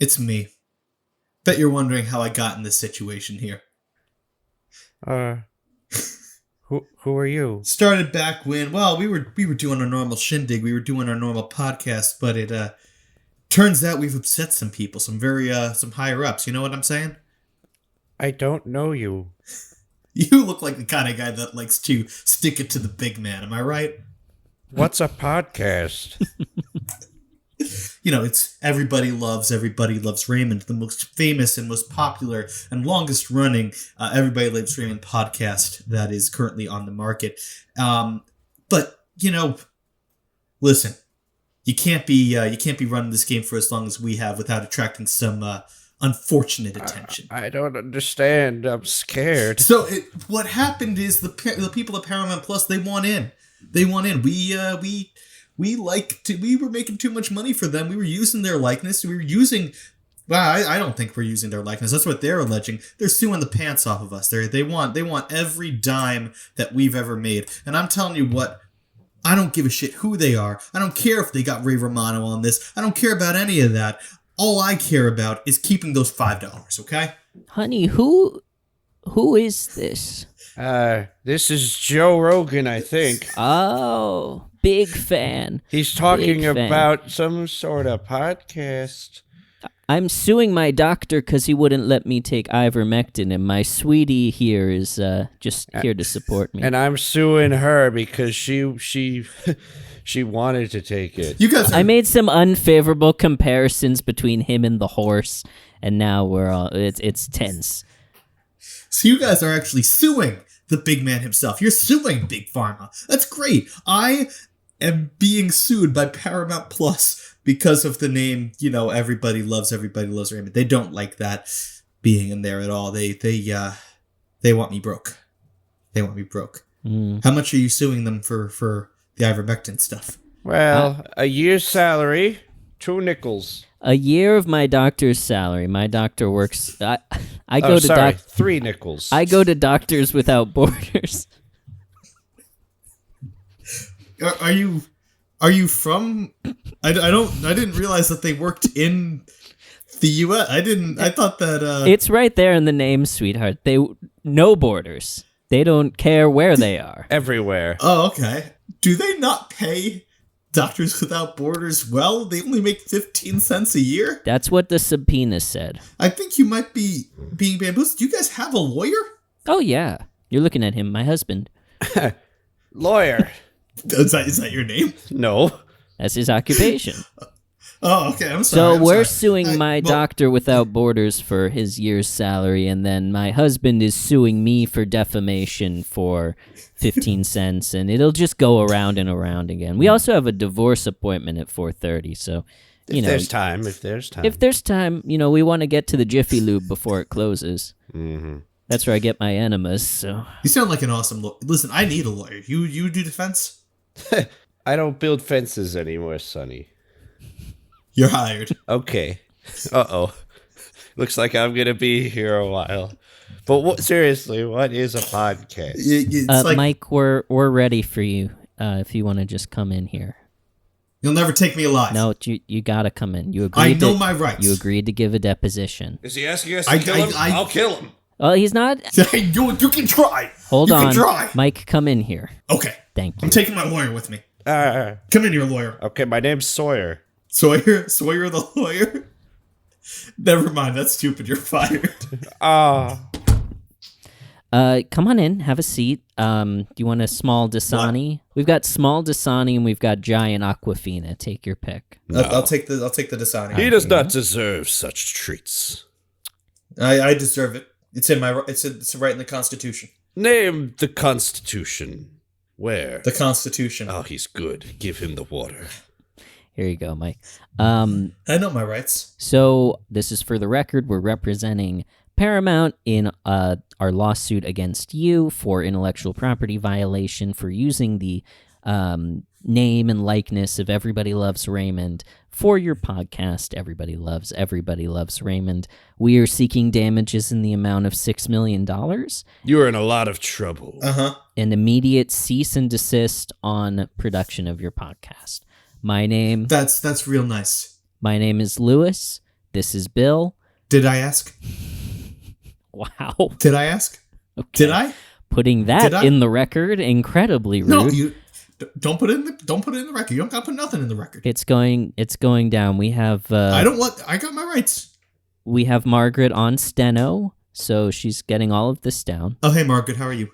It's me. Bet you're wondering how I got in this situation here. Who are you? Started back when, well, we were doing our normal shindig. We were doing our normal podcast, but it turns out we've upset some people, some higher ups. You know what I'm saying? I don't know you. You look like the kind of guy that likes to stick it to the big man. Am I right? What's a podcast? It's Everybody Loves Raymond, the most famous and most popular and longest running Everybody Loves Raymond podcast that is currently on the market. But listen, you can't be running this game for as long as we have without attracting some unfortunate attention. I don't understand. I'm scared. So what happened is the people at Paramount Plus, they want in. We were making too much money for them. We were using their likeness. I don't think we're using their likeness. That's what they're alleging. They're suing the pants off of us. They want every dime that we've ever made. And I'm telling you what, I don't give a shit who they are. I don't care if they got Ray Romano on this. I don't care about any of that. All I care about is keeping those $5, okay? Honey, who is this? This is Joe Rogan, I think. Oh, big fan. He's talking about some sort of podcast. I'm suing my doctor because he wouldn't let me take ivermectin, and my sweetie here is just here to support me. And I'm suing her because she wanted to take it. You guys, I made some unfavorable comparisons between him and the horse, and now it's tense. So you guys are actually suing the big man himself. You're suing Big Pharma. That's great. I am being sued by Paramount Plus because of the name, Everybody Loves Raymond. They don't like that being in there at all. They want me broke. They want me broke. How much are you suing them for the ivermectin stuff? Well, a year's salary, 2 nickels. A year of my doctor's salary. My doctor works. I go to 3 nickels. I go to Doctors Without Borders. Are you from? I didn't realize that they worked in the U.S. I thought that It's right there in the name, sweetheart. No borders. They don't care where they are. Everywhere. Oh, okay. Do they not pay Doctors Without Borders well? They only make 15 cents a year? That's what the subpoena said. I think you might be being bamboozled. Do you guys have a lawyer? Oh, yeah. You're looking at him, my husband. Lawyer. Is that your name? No. That's his occupation. Oh, okay. I'm sorry. So we're suing my Doctor Without Borders for his year's salary, and then my husband is suing me for defamation for 15 cents, and it'll just go around and around again. We also have a divorce appointment at 4:30, so If there's time. we want to get to the Jiffy Lube before it closes. Mm-hmm. That's where I get my enemas. So you sound like an awesome lawyer. Listen, I need a lawyer. You do defense? I don't build fences anymore, Sonny. You're hired. Okay. Uh-oh. Looks like I'm going to be here a while. But seriously, what is a podcast? Mike, we're ready for you if you want to just come in here. You'll never take me alive. No, you got to come in. You agreed. I know my rights. You agreed to give a deposition. Is he asking us to kill him? I'll kill him. Oh, he's not. You can try. Hold you on. Can try. Mike, come in here. Okay. Thank you. I'm taking my lawyer with me. Come in here, lawyer. Okay, my name's Sawyer. Sawyer the lawyer? Never mind, that's stupid. You're fired. Come on in, have a seat. Do you want a small Dasani? What? We've got small Dasani and we've got giant Aquafina. Take your pick. No. I'll take the Dasani. He does not deserve such treats. I deserve it. It's right in the Constitution. Name the Constitution. Where? The Constitution. Oh, he's good. Give him the water. Here you go, Mike. I know my rights. So this is for the record. We're representing Paramount in our lawsuit against you for intellectual property violation for using the name and likeness of Everybody Loves Raymond for your podcast, Everybody Loves Raymond. We are seeking damages in the amount of $6 million. You're in a lot of trouble. An immediate cease and desist on production of your podcast. My name... That's real nice. My name is Lewis. This is Bill. Did I ask? Wow. Did I ask? Okay. Did I? Putting that in the record, incredibly rude. No, you don't put it in the record. You don't got to put nothing in the record. It's going down. We have I got my rights. We have Margaret on steno, so she's getting all of this down. Oh, hey Margaret, how are you?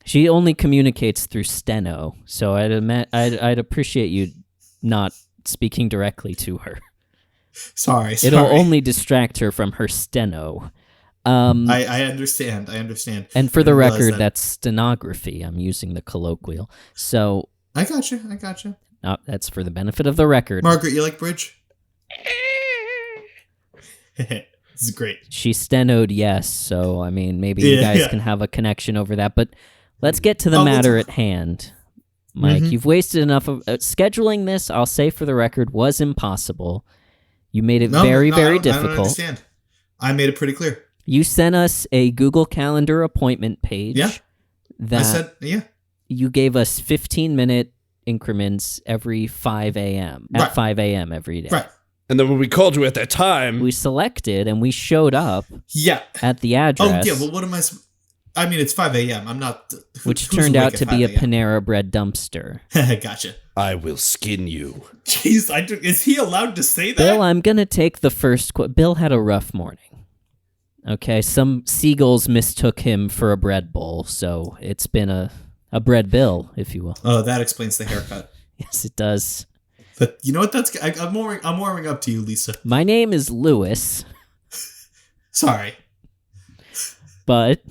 She only communicates through steno, so I'd appreciate you not speaking directly to her. Sorry. It'll only distract her from her steno. I understand. And for the record, that's stenography. I'm using the colloquial. So I gotcha. That's for the benefit of the record. Margaret, you like bridge? This is great. She stenoed yes, so I mean maybe you guys can have a connection over that. But let's get to the matter at hand. Mike, you've wasted enough of scheduling this. I'll say for the record was impossible. You made it very difficult. I don't understand. I made it pretty clear. You sent us a Google Calendar appointment page. Yeah. That I said, yeah. You gave us 15-minute increments every 5 a.m. At 5 a.m. every day. Right. And then when we called you at that time... We selected and we showed up at the address. Oh, yeah, well, what am I mean, it's 5 a.m. I'm not... Which turned out to be a Panera Bread dumpster. Gotcha. I will skin you. Jeez, is he allowed to say that? Bill, I'm going to take the first... Bill had a rough morning. Okay, some seagulls mistook him for a bread bowl, so it's been a bread bill, if you will. Oh, that explains the haircut. Yes, it does. But you know what? I'm warming up to you, Lisa. My name is Lewis. Sorry. But,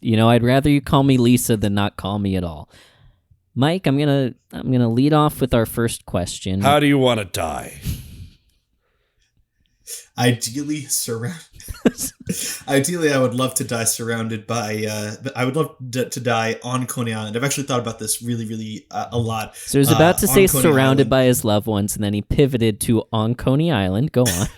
I'd rather you call me Lisa than not call me at all. Mike, I'm gonna lead off with our first question. How do you want to die? Ideally, I would love to die surrounded by. I would love to die on Coney Island. I've actually thought about this really, really a lot. So he was about to say surrounded by his loved ones, and then he pivoted to on Coney Island. Go on.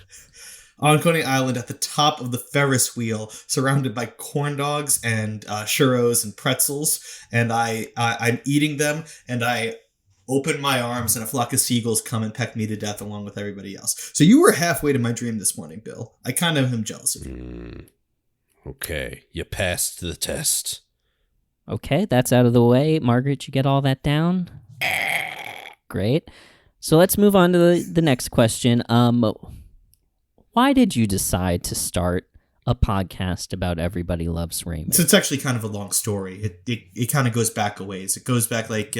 On Coney Island, at the top of the Ferris wheel, surrounded by corn dogs and churros and pretzels, and I'm eating them, and I open my arms, and a flock of seagulls come and peck me to death along with everybody else. So you were halfway to my dream this morning, Bill. I kind of am jealous of you. Okay, you passed the test. Okay, that's out of the way. Margaret, you get all that down? Great. So let's move on to the next question. Why did you decide to start a podcast about Everybody Loves Raymond? So it's actually kind of a long story. It kind of goes back a ways. It goes back like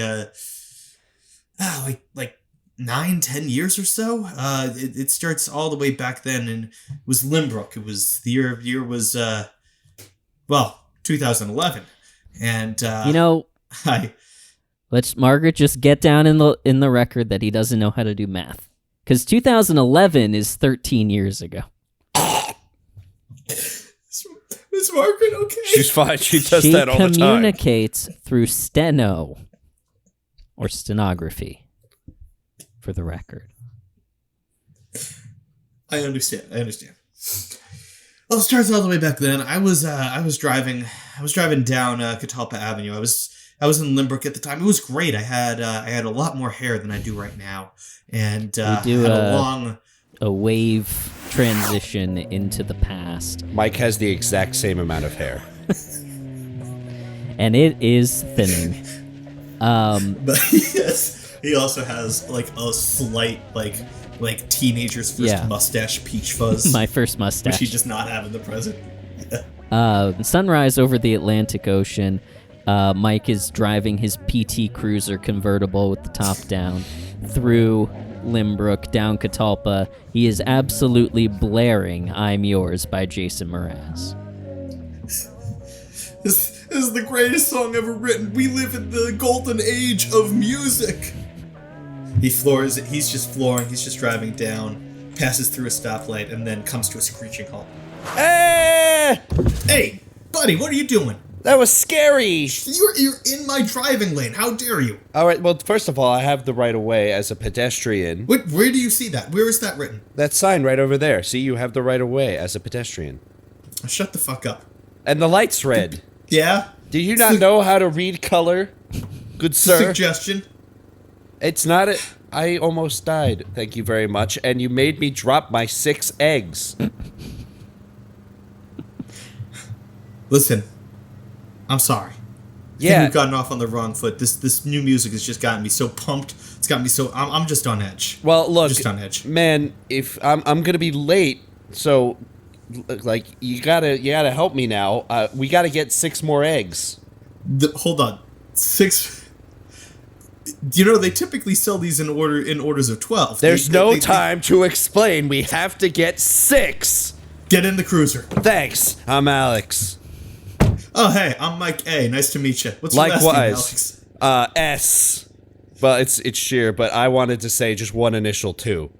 9-10 years or so. It starts all the way back then, and it was Limbrook. It was the year was 2011, and let's Margaret just get down in the record that he doesn't know how to do math, because 2011 is 13 years ago. Is Margaret okay? She's fine. She does that all the time. She communicates through steno or stenography. For the record, I understand. Well, it starts all the way back then. I was driving down Catalpa Avenue. I was in Limbrook at the time. It was great. I had a lot more hair than I do right now, and we do had a wave transition into the past. Mike has the exact same amount of hair, and it is thinning. But yes. He also has like a slight like teenager's first mustache peach fuzz. My first mustache. Which he does not have in the present. Sunrise over the Atlantic Ocean. Mike is driving his PT Cruiser convertible with the top down through Limbrook, down Catalpa. He is absolutely blaring I'm Yours by Jason Mraz. This is the greatest song ever written. We live in the golden age of music. He's just flooring. He's just driving down, passes through a stoplight, and then comes to a screeching halt. Hey, buddy, what are you doing? That was scary. You're in my driving lane. How dare you? All right. Well, first of all, I have the right of way as a pedestrian. Where do you see that? Where is that written? That sign right over there. See, you have the right of way as a pedestrian. Shut the fuck up. And the light's red. Yeah? Do you not know how to read color? Good sir. Suggestion. It's not a... I almost died. Thank you very much. And you made me drop my 6 eggs. Listen, I'm sorry. I think Yeah. we've gotten off on the wrong foot. This new music has just gotten me so pumped. It's got me so I'm just on edge. Well, look, Just on edge. man. If I'm gonna be late, so like you gotta help me now. We gotta get 6 more eggs. Hold on, 6. You know they typically sell these in orders of 12. There's no time to explain. We have to get 6. Get in the cruiser. Thanks. I'm Alex. Oh hey, I'm Mike A. Nice to meet you. What's your last name, Likewise. Alex? S. Well, it's Sheer, but I wanted to say just one initial too.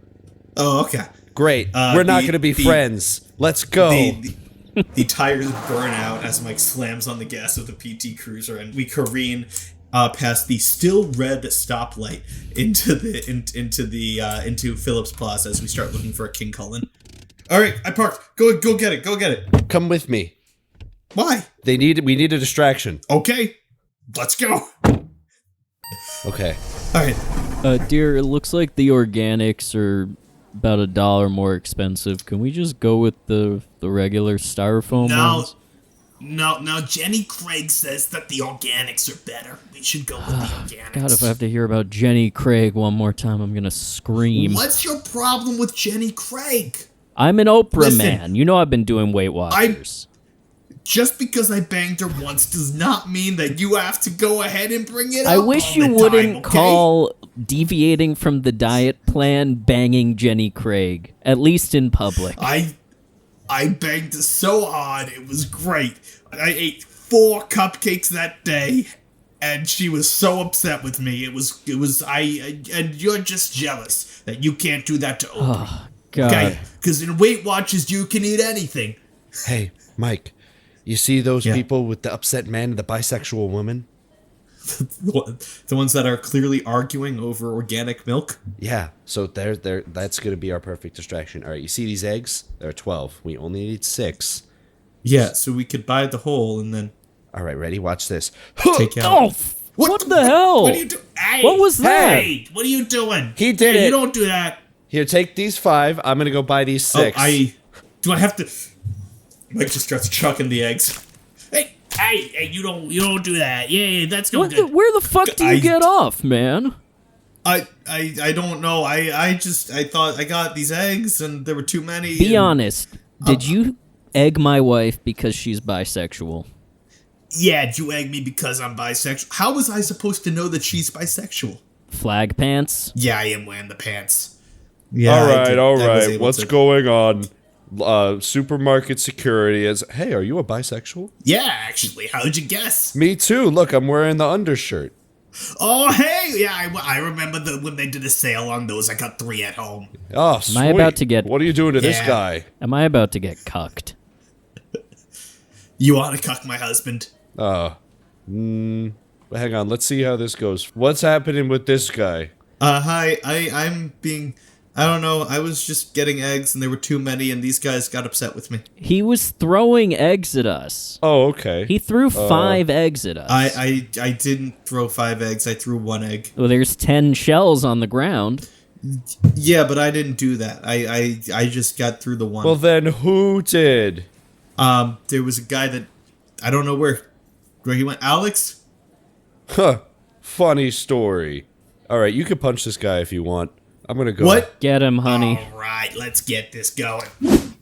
Oh okay. Great. We're not going to be friends. Let's go. The tires burn out as Mike slams on the gas of the PT Cruiser, and we careen past the still red stoplight into Phillips Plaza as we start looking for a King Cullen. All right, I parked. Go get it. Go get it. Come with me. Why? We need a distraction. Okay, let's go. Okay. All right. Dear, it looks like the organics are about $1 more expensive. Can we just go with the regular styrofoam ones? No, Jenny Craig says that the organics are better. We should go with the organics. God, if I have to hear about Jenny Craig one more time, I'm gonna scream. What's your problem with Jenny Craig? I'm an Oprah Listen, man. You know I've been doing Weight Watchers. Just because I banged her once does not mean that you have to go ahead and bring it up. I wish all you the wouldn't time, okay? call deviating from the diet plan banging Jenny Craig, at least in public. I banged so hard, it was great. I ate 4 cupcakes that day, and she was so upset with me. And you're just jealous that you can't do that to Oprah. Oh, God. Okay? Because in Weight Watchers, you can eat anything. Hey, Mike. You see those Yeah. people with the upset man and the bisexual woman? The ones that are clearly arguing over organic milk. Yeah. So that's going to be our perfect distraction. All right. You see these eggs? There are 12. We only need 6. Yeah, so we could buy the whole and then All right. Ready? Watch this. take out. Oh, what the hell? What are you doing? Hey, What was that? Hey, what are you doing? He did Hey, it. You don't do that. Here, take these 5. I'm going to go buy these 6. Oh, do I have to? Mike just starts chucking the eggs. Hey, you don't do that. Yeah, that's no good. Where the fuck do you get off, man? I don't know. I thought I got these eggs and there were too many. Be and- honest. Did you egg my wife because she's bisexual? Yeah, did you egg me because I'm bisexual? How was I supposed to know that she's bisexual? Flag pants? Yeah, I am wearing the pants. Yeah. all I was right. able What's to- going on? Supermarket security is. Hey, are you a bisexual? Yeah, actually, how'd you guess? Me too. Look, I'm wearing the undershirt. Oh, hey, yeah, I remember when they did a sale on those. I got 3 at home. Oh, sweet. Am I about to get- What are you doing to this Yeah. guy? Am I about to get cucked? You want to cuck my husband? Hang on. Let's see how this goes. What's happening with this guy? Hi, I'm being... I don't know, I was just getting eggs and there were too many and these guys got upset with me. He was throwing eggs at us. Oh, okay. He threw 5 eggs at us. I didn't throw 5 eggs, I threw 1 egg. Well, there's 10 shells on the ground. Yeah, but I didn't do that. I just got through the 1. Well, then who did? There was a guy that... I don't know where he went. Alex? Huh. Funny story. All right, you can punch this guy if you want. I'm gonna go. What? Get him, honey. Alright, let's get this going.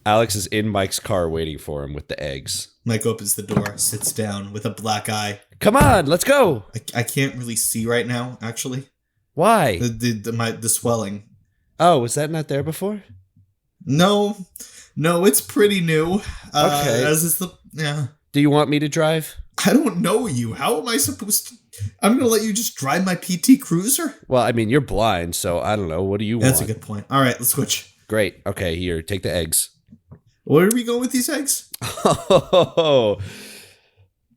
Alex is in Mike's car waiting for him with the eggs. Mike opens the door, sits down with a black eye. Come on, let's go. I can't really see right now, actually. Why? The swelling. Oh, was that not there before? No, it's pretty new. Okay. As is the... Yeah. Do you want me to drive? I don't know you. How am I supposed to... I'm gonna let you just drive my PT Cruiser? Well, I mean, you're blind, so I don't know. What do you That's want? a good point. Alright, let's switch. Great. Okay, here, take the eggs. Where are we going with these eggs?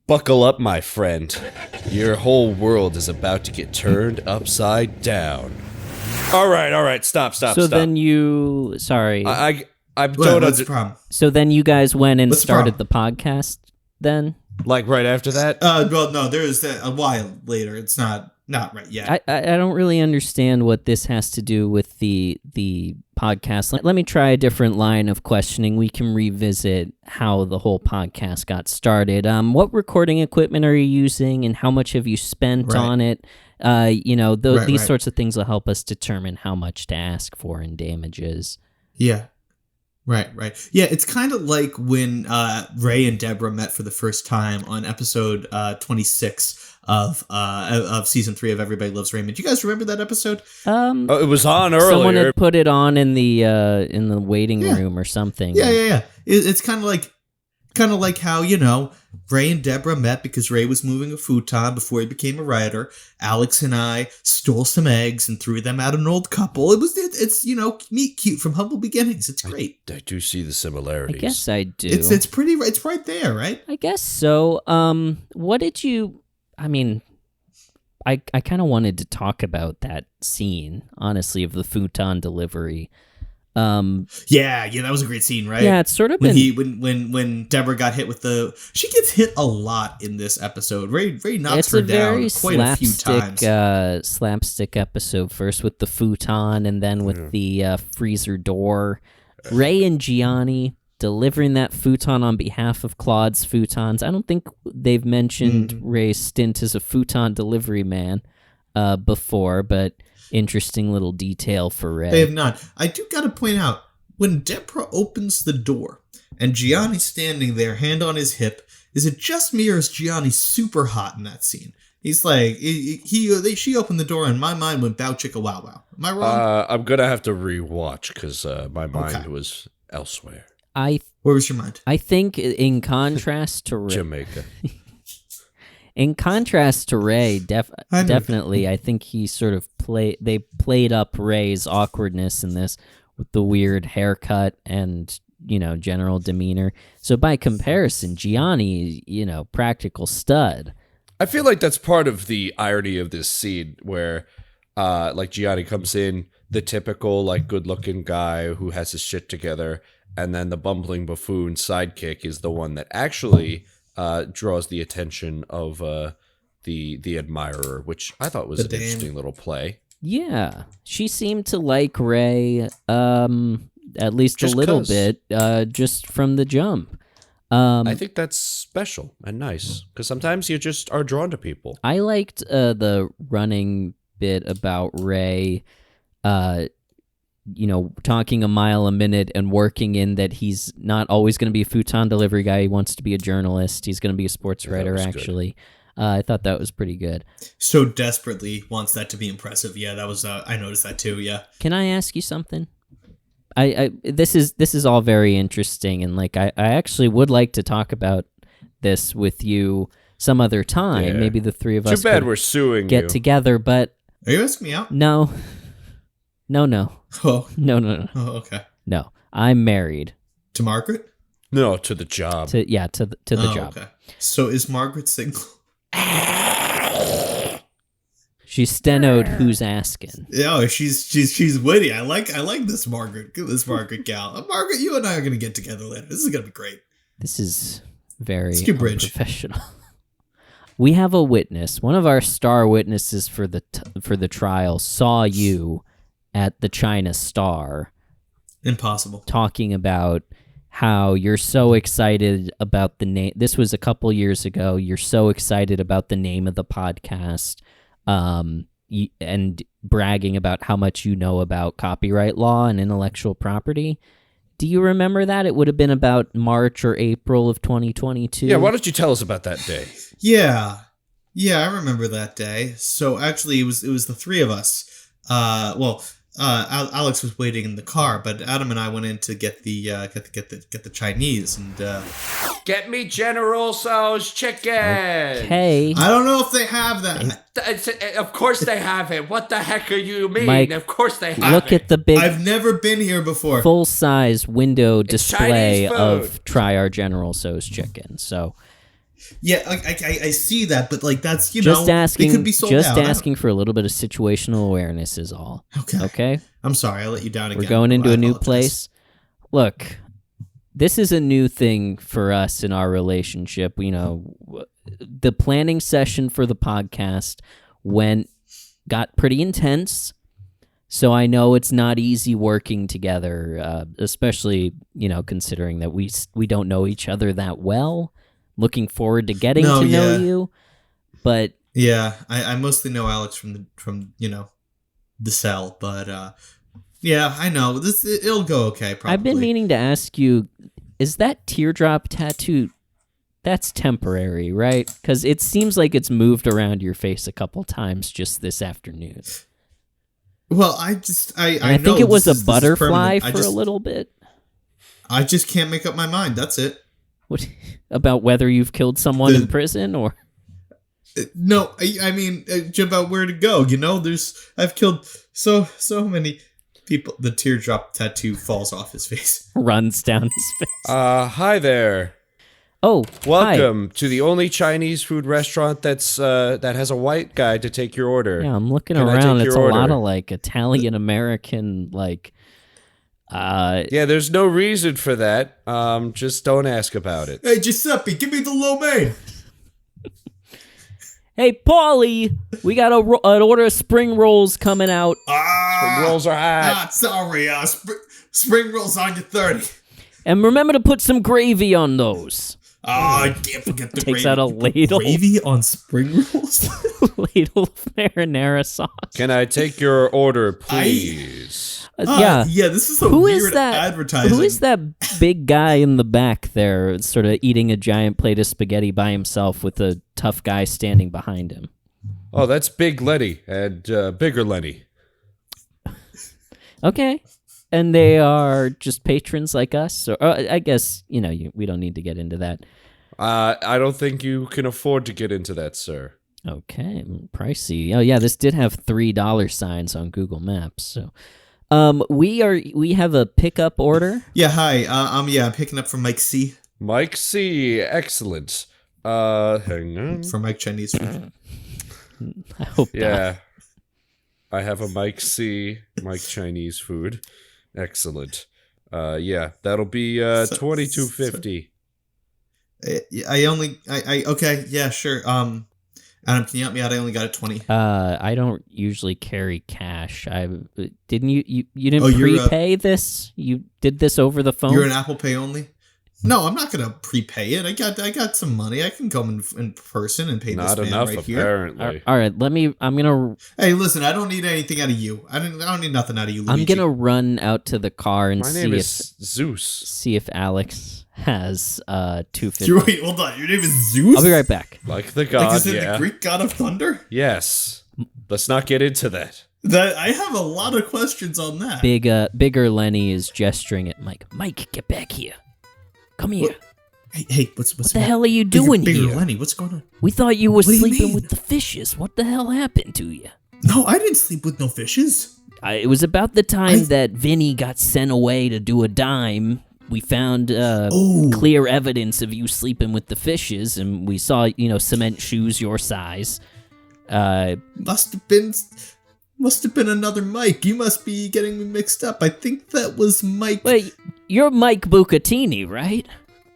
Buckle up, my friend. Your whole world is about to get turned upside down. All right. Stop. So then you... Sorry. I Well, don't what's the problem? So then you guys went and What's the started the podcast then? like right after that. Well, no, there is a while later. It's not Not right yet. I don't really understand what this has to do with the podcast. Let me try a different line of questioning. We can revisit how the whole podcast got started. What recording equipment are you using, and how much have you spent on it? These sorts of things will help us determine how much to ask for in damages. Yeah. Right. Yeah, it's kind of like when Ray and Deborah met for the first time on episode 26 of season 3 of Everybody Loves Raymond. Do you guys remember that episode? It was on earlier. Someone had put it on in the waiting room or something. Yeah. It's kind of like how, Ray and Deborah met because Ray was moving a futon before he became a writer. Alex and I stole some eggs and threw them at an old couple. It's meet cute from humble beginnings. It's great. I do see the similarities. I guess I do. It's pretty. It's right there, right? I guess so. What did you? I mean, I kind of wanted to talk about that scene, honestly, of the futon delivery. Yeah, that was a great scene, right? Yeah, it's sort of when Deborah got hit with she gets hit a lot in this episode. Ray knocks her down quite a few times. Slapstick episode, first with the futon and then with the freezer door. Ray and Gianni delivering that futon on behalf of Claude's futons. I don't think they've mentioned Ray's stint as a futon delivery man before, but interesting little detail for Ray. They have not. I do got to point out, when Deborah opens the door and Gianni's standing there, hand on his hip, is it just me or is Gianni super hot in that scene? He's like, she opened the door and my mind went bow chicka wow wow. Am I wrong? I'm going to have to rewatch because my mind was elsewhere. Where was your mind? I think in contrast to Ray, Jamaica. In contrast to Ray, definitely, I think he sort of played up Ray's awkwardness in this with the weird haircut and, general demeanor. So by comparison, Gianni, practical stud. I feel like that's part of the irony of this scene where, Gianni comes in, the typical, good-looking guy who has his shit together, and then the bumbling buffoon sidekick is the one that actually draws the attention of the admirer, which I thought was an interesting little play. Yeah, she seemed to like Ray at least just a little bit, just from the jump. I think that's special and nice because sometimes you just are drawn to people. I liked the running bit about Ray, talking a mile a minute and working in that he's not always going to be a futon delivery guy. He wants to be a journalist. He's going to be a sports writer, actually. I thought that was pretty good. So desperately wants that to be impressive. Yeah, that was. I noticed that too. Yeah. Can I ask you something? This is all very interesting, and I actually would like to talk about this with you some other time. Yeah. Maybe the three of us. Too bad we're suing get together, but are you asking me out? No. Oh. No. Oh, okay. No, I'm married. To Margaret? No, to the job. To the job. Okay. So is Margaret single? She's stenoed. Who's asking? Yeah, she's witty. I like this Margaret. This Margaret gal. Margaret, you and I are gonna get together later. This is gonna be great. This is very professional. We have a witness. One of our star witnesses for the trial saw you at the China Star. Impossible. Talking about how you're so excited about the name. This was a couple years ago. You're so excited about the name of the podcast, and bragging about how much you know about copyright law and intellectual property. Do you remember that? It would have been about March or April of 2022. Yeah, why don't you tell us about that day? Yeah, I remember that day. So actually, it was the three of us. Alex was waiting in the car, but Adam and I went in to get the Chinese and get me General Tso's chicken. Okay. I don't know if they have that. Of course they have it. What the heck are you mean? Mike, of course they have look it. At the big. I've never been here before. Full-size window display of Try Our General Tso's chicken. So. Yeah, I see that, but that's just asking. They could be sold just out. asking for a little bit of situational awareness is all. Okay. I'm sorry, I let you down again. We're going into a new place. Look, this is a new thing for us in our relationship. The planning session for the podcast went got pretty intense. So I know it's not easy working together, especially, considering that we don't know each other that well. Looking forward to getting to know you. But yeah, I mostly know Alex from the cell, but yeah, I know it'll go okay. Probably. I've been meaning to ask you, is that teardrop tattoo? That's temporary, right? Because it seems like it's moved around your face a couple times just this afternoon. Well, I think it was a butterfly for a little bit. I just can't make up my mind. That's it. What about whether you've killed someone in prison or? No, I mean about where to go. I've killed so many people. The teardrop tattoo falls off his face, runs down his face. Hi there. Oh, welcome to the only Chinese food restaurant that has a white guy to take your order. Yeah, I'm looking around. It's a lot of Italian American Yeah, there's no reason for that. Just don't ask about it. Hey Giuseppe, give me the lo mein. Hey Paulie, we got an order of spring rolls coming out. Spring rolls are hot. Sorry, spring rolls on your 30. And remember to put some gravy on those. I can't forget the Takes out a ladle. Gravy on spring rolls? Ladle of marinara sauce. Can I take your order, please? Yeah. Yeah, this is weird advertising. Who is that big guy in the back there, sort of eating a giant plate of spaghetti by himself with a tough guy standing behind him? Oh, that's Big Lenny and Bigger Lenny. Okay. And they are just patrons like us? Or I guess, we don't need to get into that. I don't think you can afford to get into that, sir. Okay, pricey. Oh, yeah, this did have $3 signs on Google Maps. So, we have a pickup order. Yeah, hi. I'm picking up from Mike C. Mike C. Excellent. Hang on. From Mike Chinese food. I hope not. I have a Mike C. Mike Chinese food. Excellent. That'll be $22.50. Okay, yeah, sure. Adam, can you help me out? I only got a 20. I don't usually carry cash. You didn't prepay this? You did this over the phone? You're an Apple Pay only? No, I'm not gonna prepay it. I got some money. I can come in person and pay not this man enough, right apparently. Here. All right, I'm gonna. Hey, listen, I don't need anything out of you. I don't need nothing out of you, Luigi. I'm gonna run out to the car and Zeus. See if Alex has $250. Wait, hold on. Your name is Zeus? I'll be right back. Like the god, is it the Greek god of thunder? Yes. Let's not get into that. I have a lot of questions on that. Bigger Lenny is gesturing at Mike. Mike, get back here. Come here. Hey, what the hell are you doing here? Bigger Lenny, what's going on? We thought you were sleeping with the fishes. What the hell happened to you? No, I didn't sleep with no fishes. It was about the time that Vinny got sent away to do a dime. We found clear evidence of you sleeping with the fishes, and we saw, cement shoes your size. Must have been another Mike. You must be getting me mixed up. I think that was Mike. Wait, you're Mike Bucatini, right?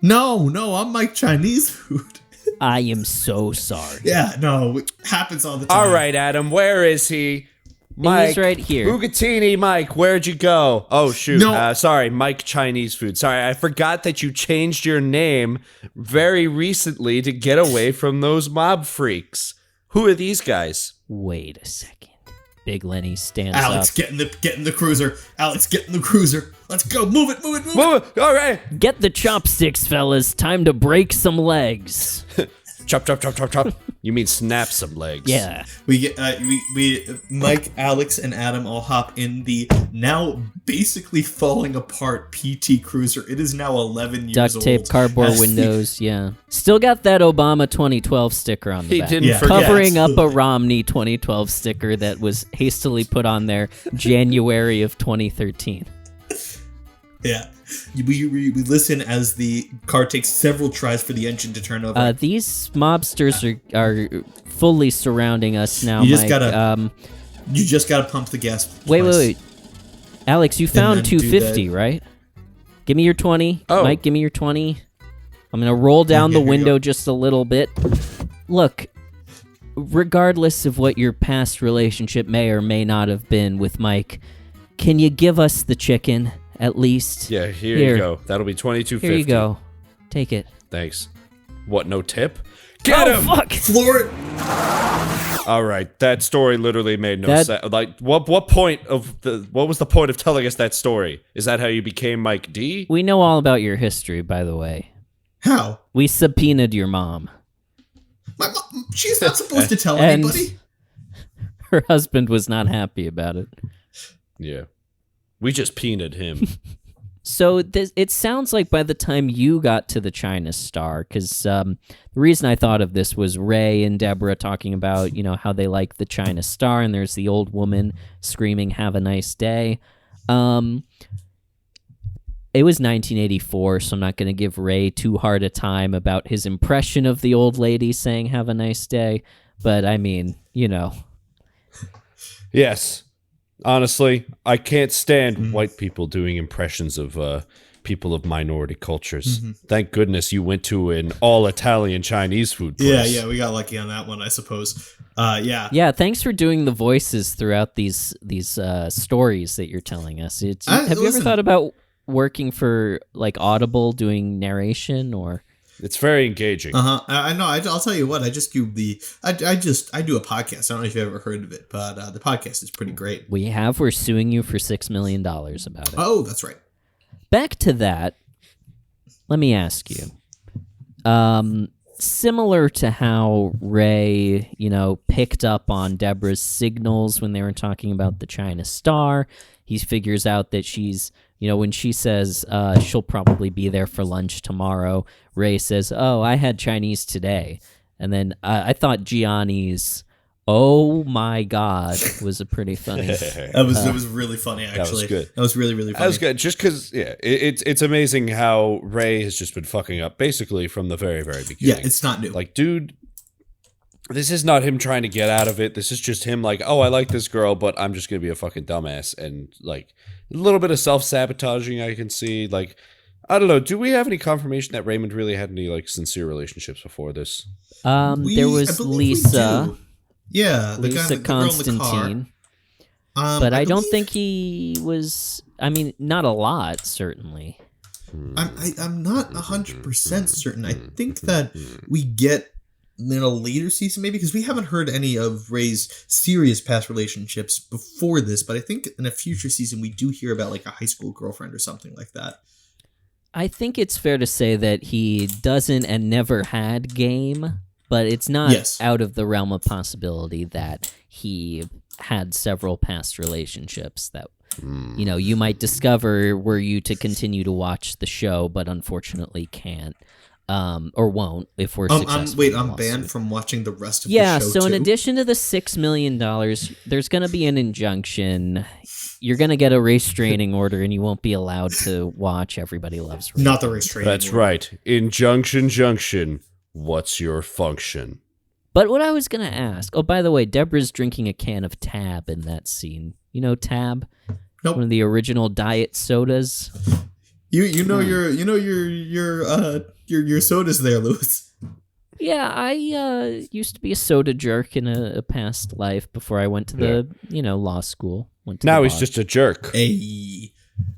No, I'm Mike Chinese food. I am so sorry. Yeah, no, it happens all the time. All right, Adam, where is he? Mike, he's right here. Bucatini, Mike, where'd you go? Oh, shoot. No. Sorry, Mike Chinese food. Sorry, I forgot that you changed your name very recently to get away from those mob freaks. Who are these guys? Wait a second. Big Lenny stands Alex, up. get in the cruiser. Alex, get in the cruiser. Let's go. Move it. Move it. All right. Get the chopsticks, fellas. Time to break some legs. Chop, chop, chop, chop, chop. You mean snap some legs? Yeah. We get Mike, Alex, and Adam all hop in the now basically falling apart PT Cruiser. It is now 11 years old. Duct tape, cardboard windows. Yeah. Still got that Obama 2012 sticker on the back. He didn't forget. Covering up a Romney 2012 sticker that was hastily put on there January of 2013. Yeah. We listen as the car takes several tries for the engine to turn over. These mobsters are fully surrounding us now, you just Mike. You just gotta pump the gas. Wait. Alex, you found 250, right? Give me your 20. Oh. Mike, give me your 20. I'm gonna roll down the window just a little bit. Look, regardless of what your past relationship may or may not have been with Mike, can you give us the chicken at least? Yeah, here you go. That'll be $22.50. Here you go. Take it. Thanks. What, no tip? Get him! Fuck! Floor it. All right, that story literally made no sense. Like, what was the point of telling us that story? Is that how you became Mike D? We know all about your history, by the way. How? We subpoenaed your mom. My mom, she's not supposed to tell anybody. Her husband was not happy about it. Yeah. We just peaned him. So it sounds like by the time you got to the China Star, because the reason I thought of this was Ray and Deborah talking about, how they like the China Star, and there's the old woman screaming, "Have a nice day." It was 1984, so I'm not going to give Ray too hard a time about his impression of the old lady saying, "Have a nice day." But I mean, Yes. Honestly, I can't stand white people doing impressions of people of minority cultures. Thank goodness you went to an all-Italian Chinese food place. Yeah, we got lucky on that one, I suppose. Yeah. Yeah, thanks for doing the voices throughout these stories that you're telling us. Have you ever thought about working for like Audible doing narration or? It's very engaging. I know. I'll tell you what. I just do I do a podcast. I don't know if you've ever heard of it, but the podcast is pretty great. We're suing you for $6 million about it. Oh, that's right. Back to that. Let me ask you. Similar to how Ray, picked up on Deborah's signals when they were talking about the China Star, he figures out that she's, when she says she'll probably be there for lunch tomorrow, Ray says, "Oh, I had Chinese today." And then I thought Gianni's "Oh my God" was a pretty funny. It was really funny, actually. That was good. That was really, really funny. That was good. Just because, it's amazing how Ray has just been fucking up basically from the very, very beginning. Yeah, it's not new. Like, dude, this is not him trying to get out of it. This is just him like, "Oh, I like this girl, but I'm just going to be a fucking dumbass." And like a little bit of self-sabotaging I can see. Like, I don't know. Do we have any confirmation that Raymond really had any like sincere relationships before this? There was Lisa. Yeah, Lisa Constantine. But I don't think he was. I mean, not a lot, certainly. I'm not 100% certain. I think that we get in a later season, maybe, because we haven't heard any of Ray's serious past relationships before this. But I think in a future season, we do hear about like a high school girlfriend or something like that. I think it's fair to say that he doesn't and never had game, but it's not out of the realm of possibility that he had several past relationships that, you might discover were you to continue to watch the show, but unfortunately can't. Or won't if we're successful. I'm banned from watching the rest of the show. Yeah, so in addition to the $6 million, there's going to be an injunction. You're going to get a restraining order, and you won't be allowed to watch Everybody Loves Raymond. Not the restraining That's order. right. Injunction junction. What's your function? But what I was going to ask... Oh, by the way, Deborah's drinking a can of Tab in that scene. You know Tab? Nope. One of the original diet sodas. You know your sodas there, Louis. Yeah, I used to be a soda jerk in a past life before I went to the law school. Now he's just a jerk. Hey,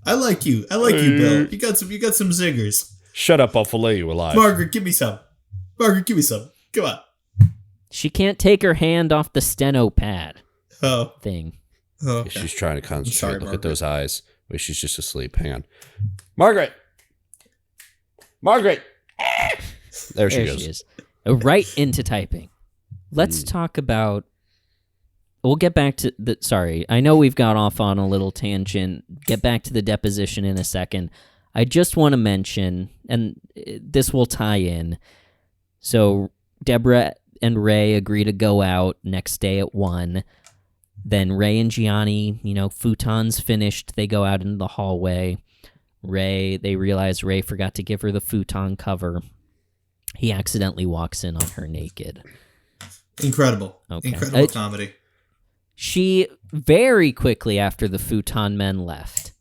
I like you, Bill. You got some zingers. Shut up! I'll fillet you alive. Margaret, give me some. Come on. She can't take her hand off the steno pad. Thing. Oh, okay. She's trying to concentrate. Sorry, Look Margaret. at those eyes. Wait, she's just asleep. Hang on. Margaret! There she goes. She is. Right into typing. Let's talk about... We'll get back to the... Sorry, I know we've got off on a little tangent. Get back to the deposition in a second. I just want to mention, and this will tie in. So Deborah and Ray agree to go out next day at 1. Then Ray and Gianni, futon's finished. They go out into the hallway. They realize Ray forgot to give her the futon cover. He accidentally walks in on her naked. Incredible. Okay. Incredible comedy. She, very quickly after the futon men left,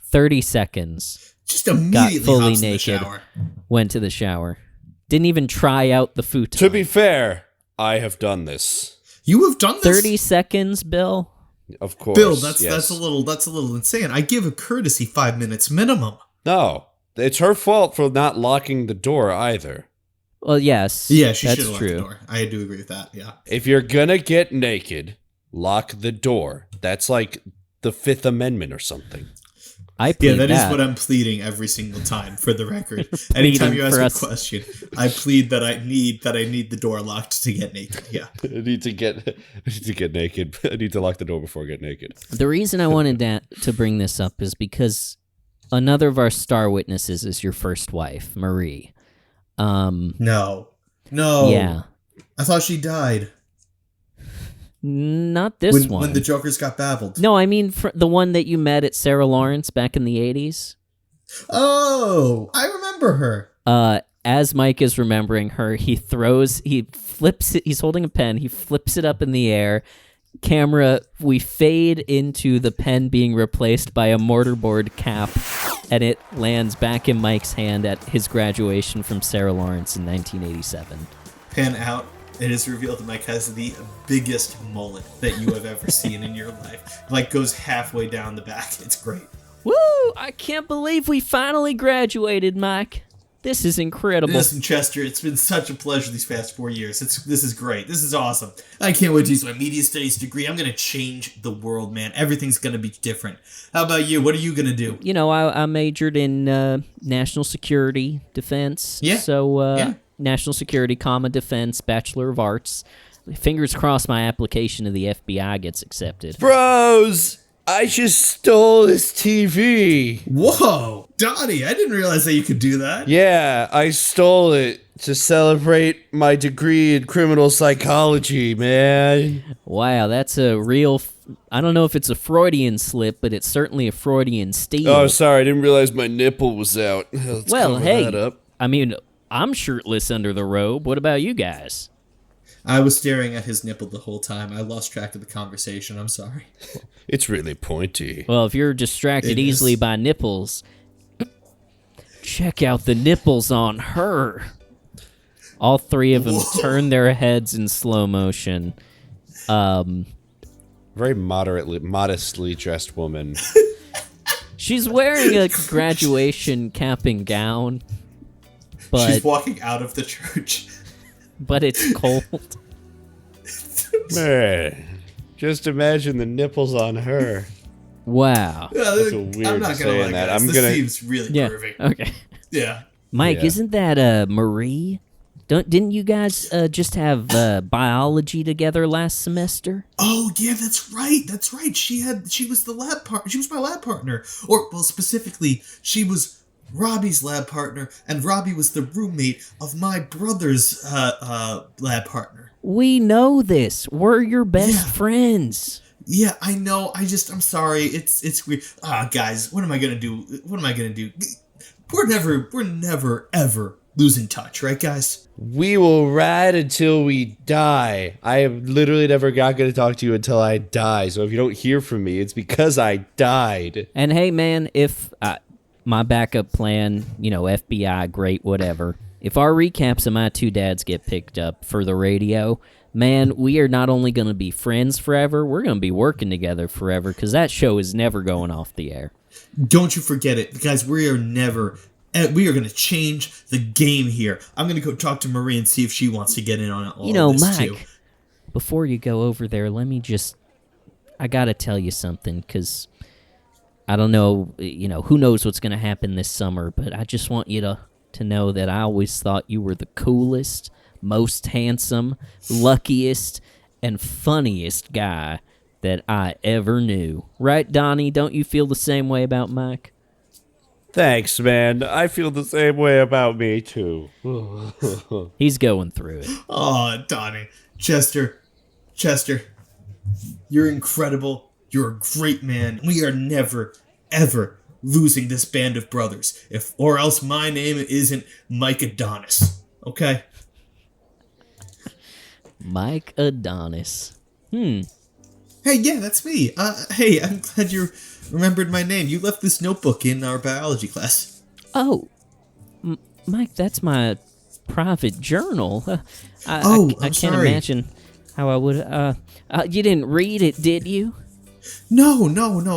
30 seconds, just immediately got fully hops in the naked, shower. went to the shower. Didn't even try out the futon. To be fair, I have done this. You have done this? 30 seconds, Bill. Of course. Bill, that's yes. a little insane. I give a courtesy 5 minutes minimum. No, it's her fault for not locking the door either. Well, yes. Yeah, she that's should have locked the true. door. I do agree with that, yeah. If you're gonna get naked, lock the door. That's like the Fifth Amendment or something. I plead that is what I'm pleading every single time, for the record. Pleading Anytime you ask for a us. question, I plead that I need the door locked to get naked. Yeah. I need to get naked. I need to lock the door before I get naked. The reason I wanted to bring this up is because another of our star witnesses is your first wife, Marie. No. Yeah. I thought she died. Not this one. When the Jokers got babbled. No, I mean the one that you met at Sarah Lawrence back in the 80s. Oh, I remember her. As Mike is remembering her, he flips it, he's holding a pen, he flips it up in the air. Camera, we fade into the pen being replaced by a mortarboard cap, and it lands back in Mike's hand at his graduation from Sarah Lawrence in 1987. Pan out. It is revealed that Mike has the biggest mullet that you have ever seen in your life. Like, goes halfway down the back. It's great. Woo! I can't believe we finally graduated, Mike. This is incredible. Listen, Chester, it's been such a pleasure these past 4 years. This is great. This is awesome. I can't wait to use my media studies degree. I'm going to change the world, man. Everything's going to be different. How about you? What are you going to do? You know, I majored in national security defense. Yeah. So, national security, defense, Bachelor of Arts. Fingers crossed my application to the FBI gets accepted. Bros, I just stole this TV. Whoa, Donnie, I didn't realize that you could do that. Yeah, I stole it to celebrate my degree in criminal psychology, man. Wow, that's a real... I don't know if it's a Freudian slip, but it's certainly a Freudian steal. Oh, sorry, I didn't realize my nipple was out. Let's well, cover hey, that up. I mean, I'm shirtless under the robe. What about you guys? I was staring at his nipple the whole time. I lost track of the conversation. I'm sorry. It's really pointy. Well, if you're distracted It easily is. by nipples, check out the nipples on her. All three of them turn their heads in slow motion. Very modestly dressed woman. She's wearing a graduation cap and gown, She's but walking out of the church. it's cold. Man, just imagine the nipples on her. Wow. That's a weird I'm not gonna saying lie, that. guys. I'm This gonna- seems really Yeah. pervy. Okay. Yeah. Mike, Yeah. isn't that Marie? Didn't you guys just have biology together last semester? Oh yeah, that's right. That's right. She was the lab partner. She was my lab partner, or well, specifically, she was Robbie's lab partner, and Robbie was the roommate of my brother's lab partner. We know this. We're your best Yeah. friends. Yeah, I know. I'm sorry. It's weird. Guys, what am I gonna do? What am I gonna do? We're never ever losing touch, right, guys? We will ride until we die. I am literally never not going to talk to you until I die. So if you don't hear from me, it's because I died. And hey, man, if my backup plan, FBI, great, whatever. If our recaps of My Two Dads get picked up for the radio, man, we are not only going to be friends forever, we're going to be working together forever because that show is never going off the air. Don't you forget it, guys. We are going to change the game here. I'm going to go talk to Marie and see if she wants to get in on all this Mike, too. before you go over there, I got to tell you something because I don't know, who knows what's going to happen this summer, but I just want you to know that I always thought you were the coolest, most handsome, luckiest, and funniest guy that I ever knew. Right, Donnie? Don't you feel the same way about Mike? Thanks, man. I feel the same way about me, too. He's going through it. Oh, Donnie. Chester, you're incredible. You're a great man. We are never, ever losing this band of brothers. Or else my name isn't Mike Adonis. Okay? Mike Adonis. Hey, yeah, that's me. Hey, I'm glad you remembered my name. You left this notebook in our biology class. Oh, Mike, that's my private journal. I'm I can't sorry. imagine how I would. You didn't read it, did you? No,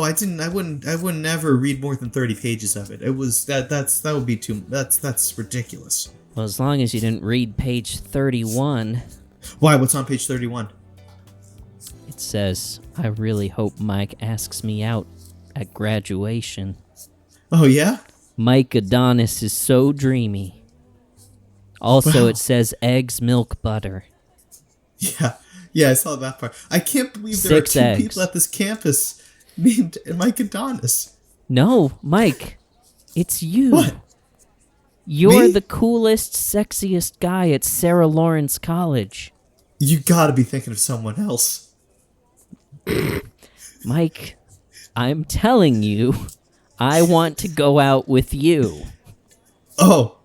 I didn't. I wouldn't ever read more than 30 pages of it. It was that would be too. That's ridiculous. Well, as long as you didn't read page 31. Why? What's on page 31? It says, "I really hope Mike asks me out at graduation." Oh yeah. Mike Adonis is so dreamy. Also, Wow. it says eggs, milk, butter. Yeah, I saw that part. I can't believe there 6 are two eggs. people at this campus named Mike Adonis. No, Mike, it's you. What? You're Me? the coolest, sexiest guy at Sarah Lawrence College. You gotta be thinking of someone else. Mike, I'm telling you, I want to go out with you. Oh,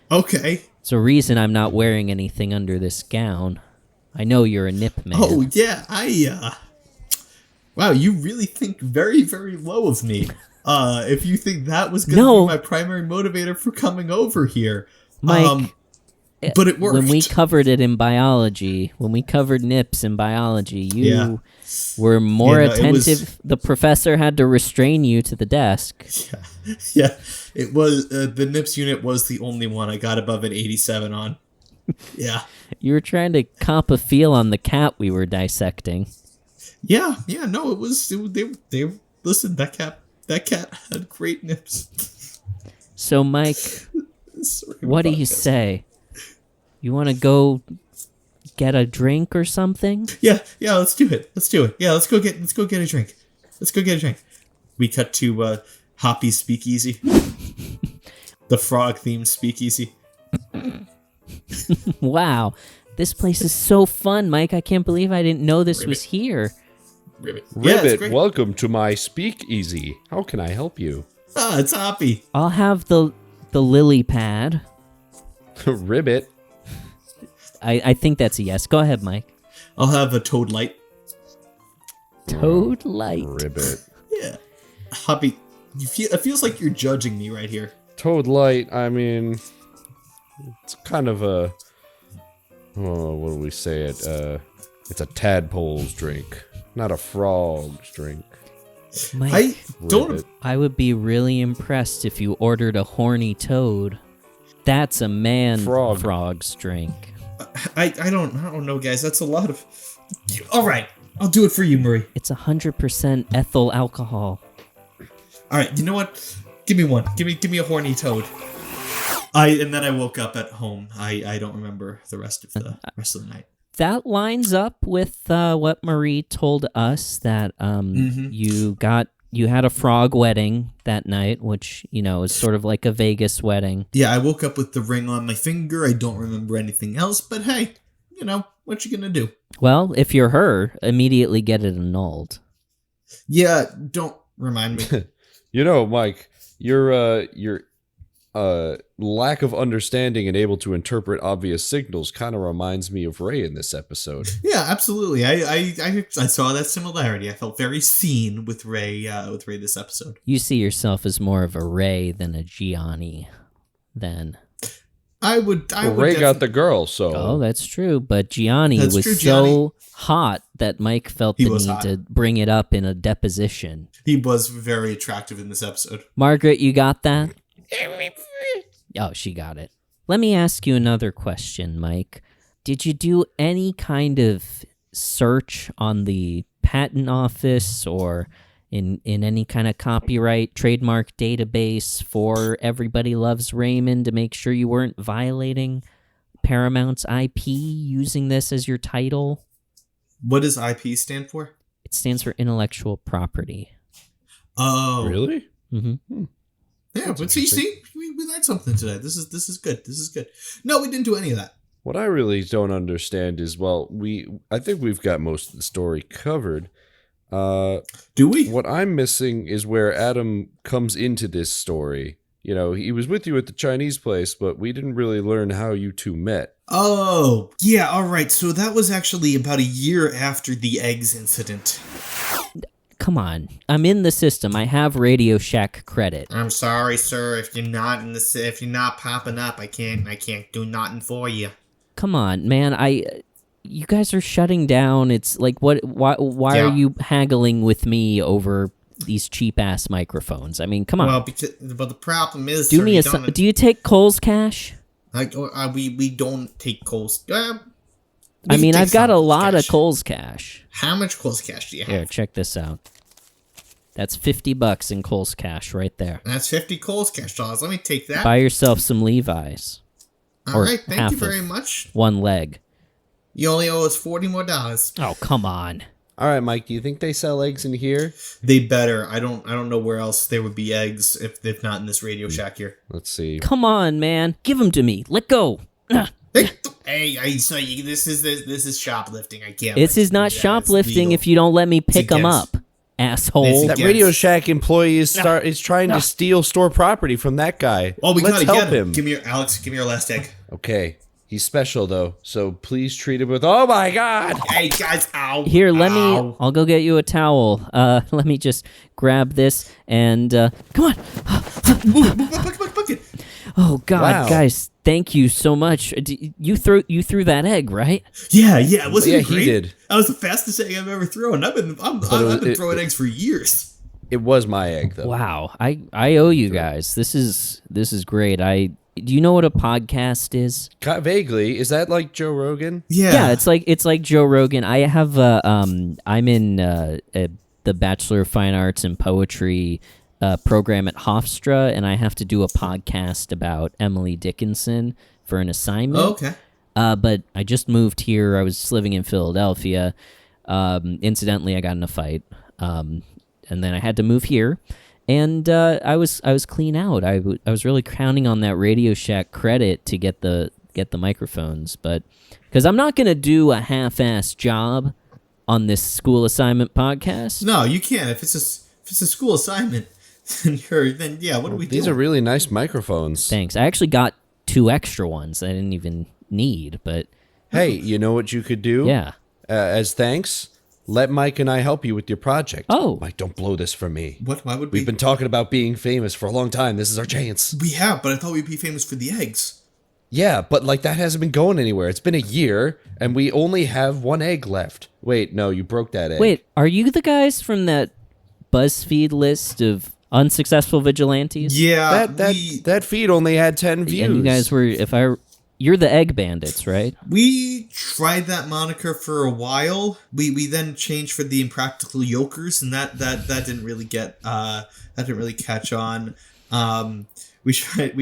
okay. It's a reason I'm not wearing anything under this gown. I know you're a nip man. Oh yeah, Wow, you really think very, very low of me. If you think that was gonna No. be my primary motivator for coming over here. Mike, But it worked. when we covered it in biology, when we covered nips in biology, you Yeah. were more Yeah, no, it was- attentive. The professor had to restrain you to the desk. Yeah, it was the NIPS unit was the only one I got above an 87 on. Yeah. You were trying to cop a feel on the cat we were dissecting. Yeah, no, they listen, that cat had great nips. So, Mike, Sorry what do about you this. say? You want to go get a drink or something? Yeah, let's do it. Yeah, let's go get a drink. We cut to Hoppy's Speakeasy. The frog themed speakeasy. Wow, this place is so fun, Mike. I can't believe I didn't know this was here. Ribbit. Yeah, it's Ribbit, great. welcome to my speakeasy. How can I help you? Ah, it's Hoppy. I'll have the lily pad. Ribbit. I think that's a yes. Go ahead, Mike. I'll have a Toad Light. Toad Light. Ribbit. Yeah. Hoppy, it feels like you're judging me right here. Toad Light, I mean, it's kind of a, what do we say it? It's a tadpole's drink, not a frog's drink. Mike, I don't. Ribbit. I would be really impressed if you ordered a horny toad. That's a man frog's drink. I don't know, guys. That's a lot of. All right, I'll do it for you, Murray. It's 100% ethyl alcohol. All right, you know what? Give me one. Give me a horny toad. And then I woke up at home. I don't remember the rest of the night. That lines up with what Marie told us, that you had a frog wedding that night, which, is sort of like a Vegas wedding. Yeah, I woke up with the ring on my finger. I don't remember anything else, but hey, what you gonna do? Well, if you're her, immediately get it annulled. Yeah, don't remind me. Mike, your lack of understanding and able to interpret obvious signals kind of reminds me of Ray in this episode. Yeah, absolutely. I saw that similarity. I felt very seen with Ray this episode. You see yourself as more of a Ray than a Gianni, then. I would Ray got the girl, so. Oh, that's true. But Gianni That's was true, so Gianni. hot that Mike felt He the was need hot. to bring it up in a deposition. He was very attractive in this episode. Margaret, you got that? Oh, she got it. Let me ask you another question, Mike. Did you do any kind of search on the patent office or in any kind of copyright trademark database for Everybody Loves Raymond to make sure you weren't violating Paramount's IP using this as your title? What does IP stand for? It stands for intellectual property. Oh, Really? Mm-hmm. Yeah, but see, we learned something today. This is good. This is good. No, we didn't do any of that. What I really don't understand is, I think we've got most of the story covered. Do we? What I'm missing is where Adam comes into this story. He was with you at the Chinese place, but we didn't really learn how you two met. Oh, yeah, all right. So that was actually about a year after the eggs incident. come on. I'm in the system. I have Radio Shack credit. I'm sorry, sir. If you're not popping up, I can't do nothing for you. Come on, man. You guys are shutting down. It's like, why Yeah. are you haggling with me over these cheap ass microphones? I mean, come on. Well, but the problem is, Do sir, me do you take Kohl's Cash? we don't take Kohl's. I mean, I've got a lot of Kohl's. Kohl's Cash. How much Kohl's cash do you have? Here, check this out. That's $50 in Kohl's Cash right there. That's 50 Kohl's cash dollars. Let me take that. Buy yourself some Levi's. All right, half thank you of very much. One leg. You only owe us $40 more. Oh, come on. All right, Mike, do you think they sell eggs in here? They better. I don't know where else there would be eggs if not in this Radio Shack here. Let's see. Come on, man. Give them to me. Let go. Hey, this is shoplifting. I can't. This is not shoplifting if you don't let me pick them up, asshole. That Radio Shack employee is trying to steal store property from that guy. Oh, we Let's gotta help get him. him. Give me your last egg. Okay. He's special though, so please treat him with. Oh my God! Hey guys, ow! Here, ow. I'll go get you a towel. Let me just grab this and come on. Bucket. Oh God, Wow. guys, thank you so much. You threw that egg, right? Yeah, wasn't Yeah, it great? he did. That was the fastest egg I've ever thrown. I've been throwing eggs for years. It was my egg though. Wow, I owe you guys. This is great. Do you know what a podcast is? Vaguely, is that like Joe Rogan? Yeah, it's like Joe Rogan. I have I'm in the Bachelor of Fine Arts and Poetry program at Hofstra, and I have to do a podcast about Emily Dickinson for an assignment. Oh, okay. But I just moved here. I was living in Philadelphia. Incidentally, I got in a fight, and then I had to move here. And I was clean out. I was really counting on that Radio Shack credit to get the microphones, but because I'm not gonna do a half-ass job on this school assignment podcast. No, you can't. If it's a school assignment, then yeah. What do we do? These are really nice microphones. Thanks. I actually got 2 extra ones I didn't even need, but Hey, you know what you could do? yeah. As thanks, let Mike and I help you with your project. Oh. Mike, don't blow this for me. What? Why would we? We've been talking about being famous for a long time. This is our chance. We have, but I thought we'd be famous for the eggs. Yeah, but like that hasn't been going anywhere. It's been a year, and we only have 1 egg left. Wait, no, you broke that egg. Wait, are you the guys from that BuzzFeed list of unsuccessful vigilantes? Yeah, that feed only had 10 views. And you guys were, you're the Egg Bandits, right? we tried that moniker for a while. We then changed for the Impractical Yokers, and that didn't really catch on. We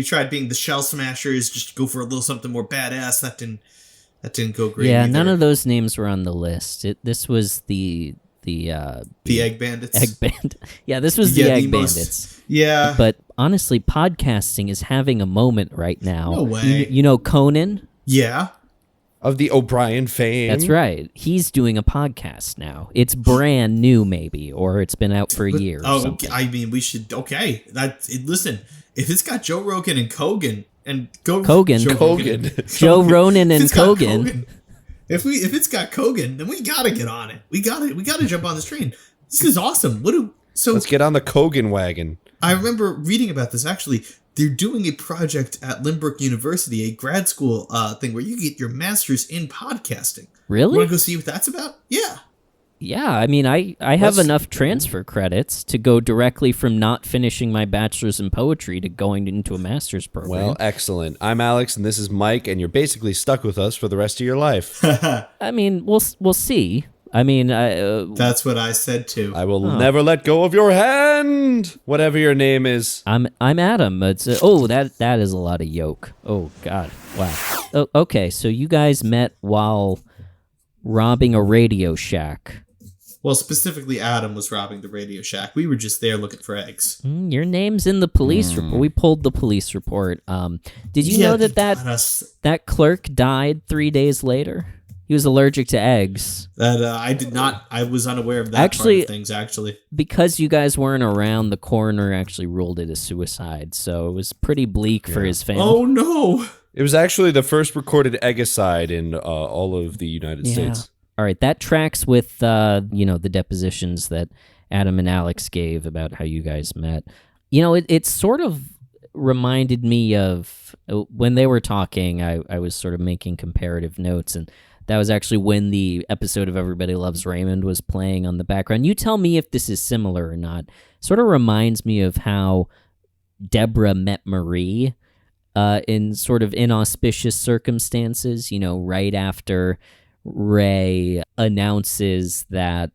tried being the Shell Smashers, just to go for a little something more badass. That didn't go great. Yeah, either. none of those names were on the list. This was the Egg Bandits. Egg Bandit. Yeah, this was the Egg Bandits. Yeah, But honestly, podcasting is having a moment right now. No way. You know Conan? yeah. Of the O'Brien fame. That's right. He's doing a podcast now. It's brand new, maybe, or it's been out for a year. Or something. Okay. I mean, we should. Okay, listen. If it's got Joe Rogan and Kogan Joe Ronan and Kogan. If it's got Kogan, then we gotta get on it. We gotta jump on this train. This is awesome. Let's get on the Kogan wagon. I remember reading about this actually. They're doing a project at Lynbrook University, a grad school thing where you get your master's in podcasting. Really? Want to go see what that's about? Yeah. Yeah, I mean, I have enough transfer credits to go directly from not finishing my bachelor's in poetry to going into a master's program. Well, excellent. I'm Alex, and this is Mike, and you're basically stuck with us for the rest of your life. I mean, we'll see. I mean, That's what I said too. I will never let go of your hand, whatever your name is. I'm Adam. It's that is a lot of yoke. Oh God, wow. Oh, okay, so you guys met while robbing a Radio Shack. Well, specifically, Adam was robbing the Radio Shack. We were just there looking for eggs. Your name's in the police report. We pulled the police report. Did you know that clerk died 3 days later? He was allergic to eggs. That I did not. I was unaware of that Actually, part of things. Actually, because you guys weren't around, the coroner actually ruled it a suicide. So it was pretty bleak for his family. oh no! It was actually the first recorded egicide in all of the United States. All right, that tracks with the depositions that Adam and Alex gave about how you guys met. You know, it sort of reminded me of when they were talking, I was sort of making comparative notes, and that was actually when the episode of Everybody Loves Raymond was playing on the background. You tell me if this is similar or not. Sort of reminds me of how Deborah met Marie in sort of inauspicious circumstances, you know, right after Ray announces that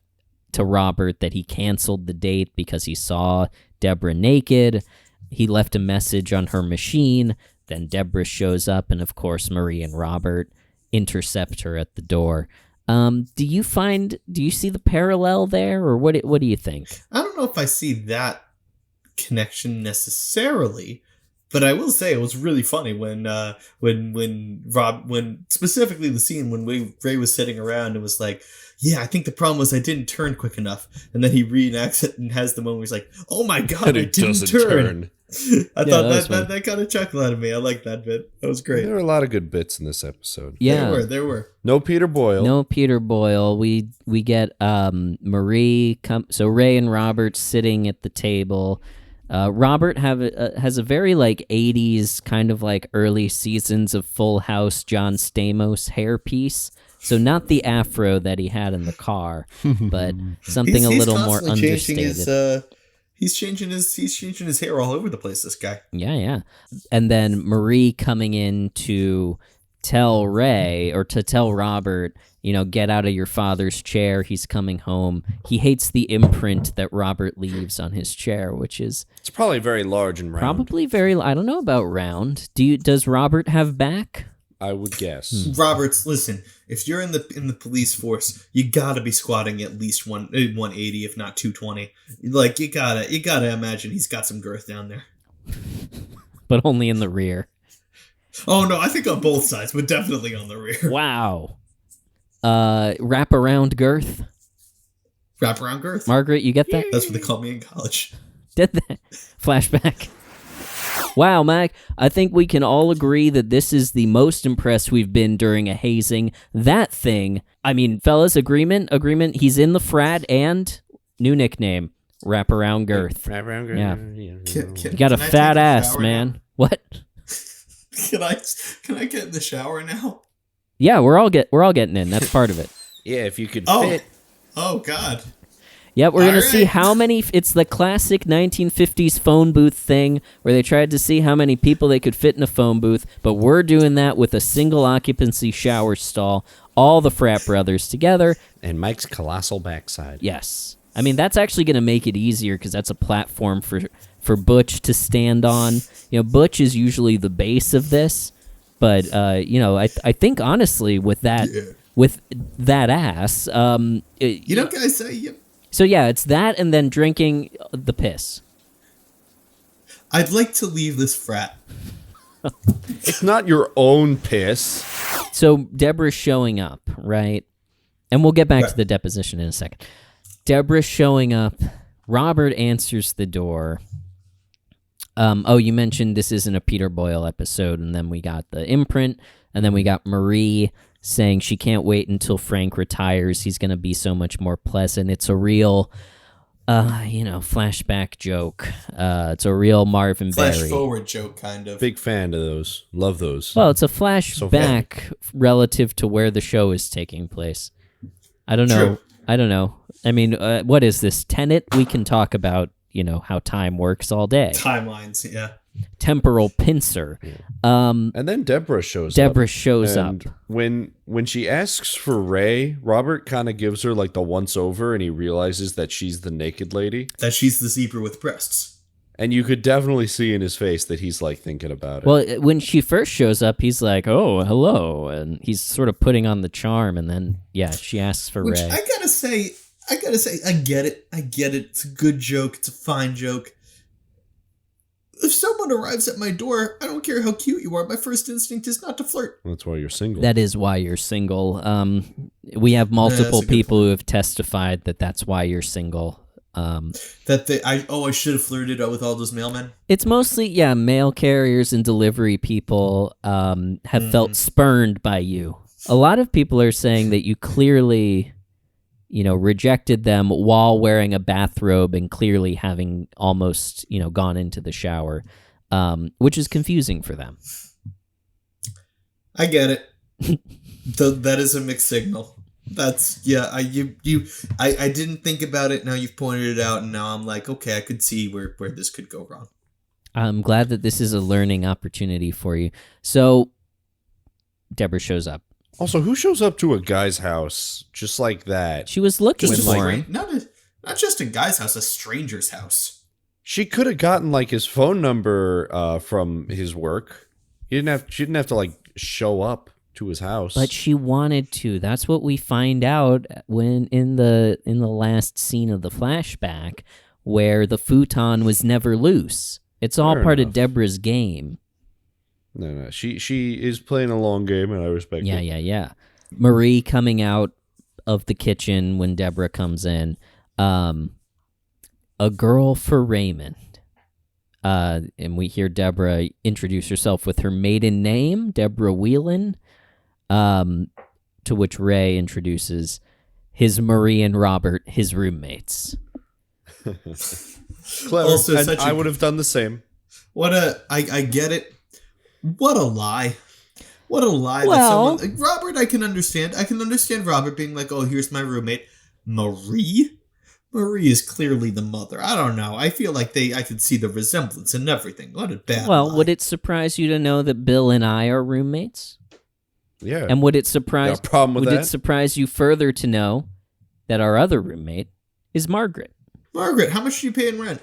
to Robert that he canceled the date because he saw Deborah naked. He left a message on her machine. Then Deborah shows up, and of course Marie and Robert intercept her at the door. Do you see the parallel there, or what do you think? I don't know if I see that connection necessarily, but I will say it was really funny when specifically the scene when Ray was sitting around and was like, yeah, I think the problem was I didn't turn quick enough. And then he reenacts it and has the moment where he's like, oh my God, I didn't turn. I thought that kind of chuckle out of me. I like that bit. That was great. There were a lot of good bits in this episode. Yeah. There were. No Peter Boyle. We get Marie so Ray and Robert sitting at the table. Robert has a very like 80s kind of like early seasons of Full House John Stamos hairpiece. So not the afro that he had in the car, but something a little more understated. He's changing his hair all over the place, this guy. Yeah. And then Marie coming in to tell Ray or to tell Robert, you know, get out of your father's chair. He's coming home. He hates the imprint that Robert leaves on his chair, which is... It's probably very large and round. Probably very... I don't know about round. Does Robert have back? I would guess. Roberts, listen, if you're in the police force, you gotta be squatting at least 180, if not 220. Like, you gotta imagine he's got some girth down there. But only in the rear. Oh no, I think on both sides, but definitely on the rear. Wow. Wraparound girth. Wraparound girth. Margaret, you get that? That's what they called me in college. Did that? Flashback. Wow, Mac, I think we can all agree that this is the most impressed we've been during a hazing. That thing, I mean, fellas, agreement, he's in the frat and new nickname, Wraparound Girth. Wraparound Girth. Yeah. You got a fat ass, man. Now? What? Can I get in the shower now? Yeah, we're all getting in. That's part of it. Yeah, if you could fit. Oh, God. Yep, we're going to see how many... It's the classic 1950s phone booth thing where they tried to see how many people they could fit in a phone booth, but we're doing that with a single occupancy shower stall, all the frat brothers together. And Mike's colossal backside. Yes. I mean, that's actually going to make it easier because that's a platform for Butch to stand on. You know, Butch is usually the base of this, but, you know, I think, honestly, with that ass... guys say... So yeah, it's that and then drinking the piss. I'd like to leave this frat. It's not your own piss. So Deborah's showing up, right? And we'll get back to the deposition in a second. Deborah's showing up. Robert answers the door. You mentioned this isn't a Peter Boyle episode, and then we got the imprint, and then we got Marie saying she can't wait until Frank retires. He's going to be so much more pleasant. It's a real, flashback joke. It's a real Marvin Berry. Flash forward joke, kind of. Big fan of those. Love those. Well, it's a flashback relative to where the show is taking place. I don't know. True. I don't know. I mean, what is this? Tenet? We can talk about, how time works all day. Timelines, yeah. Temporal pincer. Yeah. And then Deborah shows up. And when she asks for Ray, Robert kind of gives her like the once over, and he realizes that she's the naked lady. That she's the zebra with breasts. And you could definitely see in his face that he's like thinking about it. Well, when she first shows up, he's like, "Oh, hello," and he's sort of putting on the charm, and then she asks for Ray. I gotta say, I get it. It's a good joke. It's a fine joke. If someone arrives at my door, I don't care how cute you are. My first instinct is not to flirt. That's why you're single. That is why you're single. We have multiple people who have testified that that's why you're single. I should have flirted with all those mailmen. It's mostly mail carriers and delivery people have felt spurned by you. A lot of people are saying that you clearly rejected them while wearing a bathrobe and clearly having almost, gone into the shower, which is confusing for them. I get it. That is a mixed signal. That's I didn't think about it. Now you've pointed it out, and now I'm like, okay, I could see where this could go wrong. I'm glad that this is a learning opportunity for you. So Deborah shows up. Also, who shows up to a guy's house just like that? She was looking Just for him. not just a guy's house, a stranger's house. She could have gotten like his phone number from his work. She didn't have to like show up to his house. But she wanted to. That's what we find out when in the last scene of the flashback, where the futon was never loose. It's all part of Deborah's game. No. She is playing a long game, and I respect it. Yeah. Marie coming out of the kitchen when Deborah comes in. A girl for Raymond. And we hear Deborah introduce herself with her maiden name, Deborah Whelan, to which Ray introduces his Marie and Robert, his roommates. Clever. Also, and I would have done the same. I get it. What a lie. What a lie. Well, that someone, Robert, I can understand. I can understand Robert being like, oh, here's my roommate. Marie is clearly the mother. I don't know. I feel like I could see the resemblance and everything. What a bad lie. Would it surprise you to know that Bill and I are roommates? Yeah. And would it surprise it surprise you further to know that our other roommate is Margaret? Margaret, how much do you pay in rent?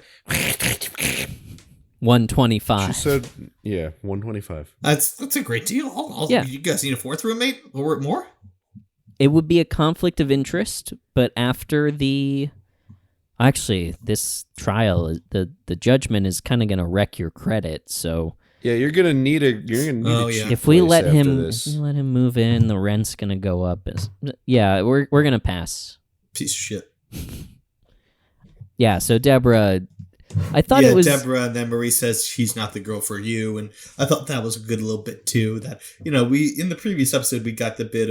$125. She said, yeah, $125. That's a great deal. Yeah. You guys need a fourth roommate or more? It would be a conflict of interest, but after this trial, the judgment is kind of going to wreck your credit. So yeah, you're gonna need a cheap if we let place him after this. move in, the rent's going to go up. We're going to pass. Piece of shit. Yeah. So Deborah, I thought it was Deborah, and then Marie says she's not the girl for you, and I thought that was a good little bit too. That we in the previous episode we got the bit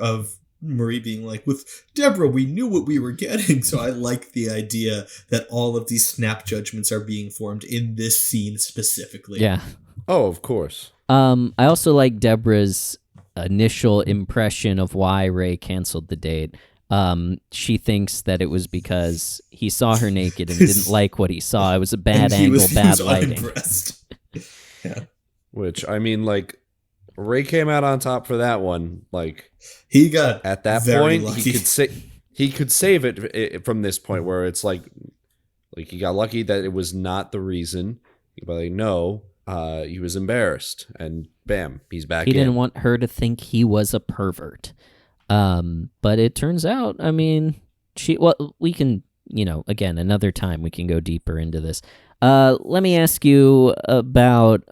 of Marie being like, with Deborah, we knew what we were getting. So I like the idea that all of these snap judgments are being formed in this scene specifically. Yeah. Oh, of course. I also like Deborah's initial impression of why Ray canceled the date. She thinks that it was because he saw her naked and didn't like what he saw. It was a bad angle, bad lighting. Yeah. Which, I mean, like, Ray came out on top for that one. Like, he got at that very point, lucky. he could save it from this point where it's like he got lucky that it was not the reason. But like, no, he was embarrassed, and bam, he's back. He didn't want her to think he was a pervert. But it turns out, I mean, we can, again, another time we can go deeper into this. Let me ask you about,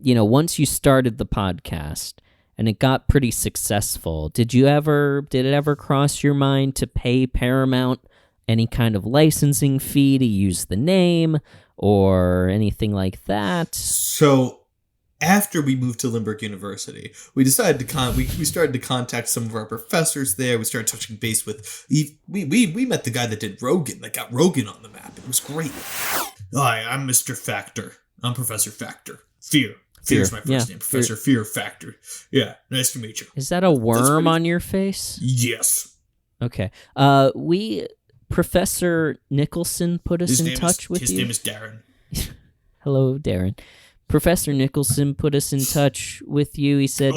once you started the podcast and it got pretty successful, did it ever cross your mind to pay Paramount any kind of licensing fee to use the name or anything like that? So after we moved to Limburg University, we decided to we started to contact some of our professors there. We started touching base with we met the guy that did Rogan, that got Rogan on the map. It was great. Hi, I'm Mr. Factor. I'm Professor Factor. Fear's my first name. Professor Fear Factor. Yeah, nice to meet you. Is that a worm on your face? Yes. Okay. Professor Nicholson put us in touch with you. His name is Darren. Hello, Darren. Professor Nicholson put us in touch with you. He said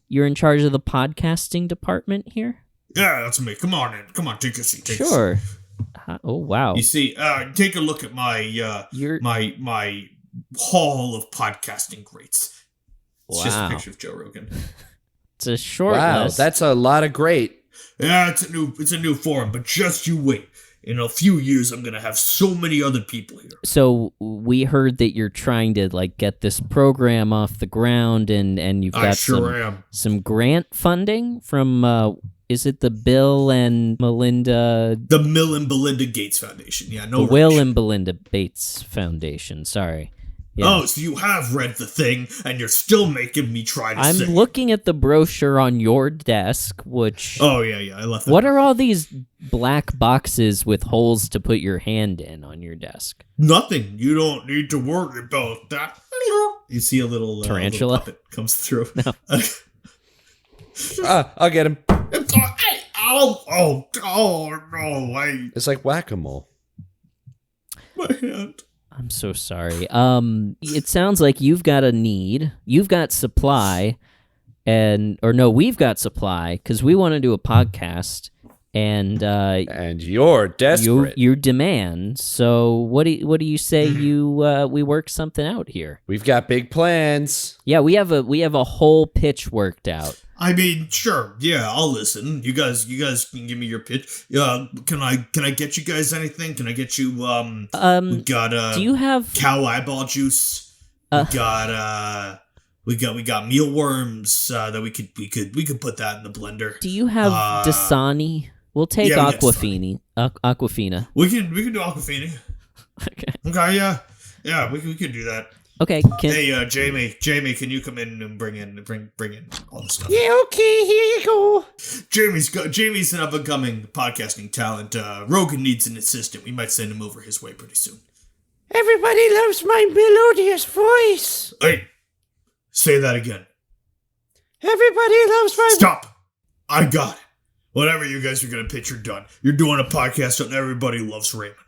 you're in charge of the podcasting department here? Yeah, that's me. Come on in. Come on, take a seat. Sure. Oh, wow. You see, take a look at my my hall of podcasting greats. It's just a picture of Joe Rogan. It's a short list. That's a lot of great. Yeah, it's a new forum, but just you wait. In a few years, I'm gonna have so many other people here. So we heard that you're trying to get this program off the ground, and you've got some grant funding from. Is it the Bill and Melinda? The Bill and Belinda Gates Foundation. Yeah, the Will and Belinda Bates Foundation. Sorry. Yeah. Oh, so you have read the thing, and you're still making me try to I'm sing. looking at the brochure on your desk, which... Oh, yeah, I left that. What are all these black boxes with holes to put your hand in on your desk? Nothing. You don't need to worry about that. You see a little Tarantula? little puppet comes through. No. I'll get him. Hey, oh, no, wait. It's like whack-a-mole. My hand. I'm so sorry. It sounds like you've got a need. You've got supply, we've got supply because we want to do a podcast, and you're desperate. you demand. So what do you say we work something out here? We've got big plans. Yeah, we have a whole pitch worked out. I mean, sure, yeah, I'll listen. You guys can give me your pitch. Can I get you guys anything? Can I get you we got do you have cow eyeball juice? We got mealworms that we could put that in the blender. Do you have Dasani? We'll take yeah, we got Aquafina. We can do Aquafina. Okay. Okay, yeah, we could do that. Okay. Hey, Jamie, can you come in and bring in all the stuff? Yeah, okay, here you go. Jamie's an up-and-coming podcasting talent. Rogan needs an assistant. We might send him over his way pretty soon. Everybody loves my melodious voice. Hey, say that again. Everybody loves my... Stop. I got it. Whatever you guys are going to pitch, you're done. You're doing a podcast on Everybody Loves Raymond.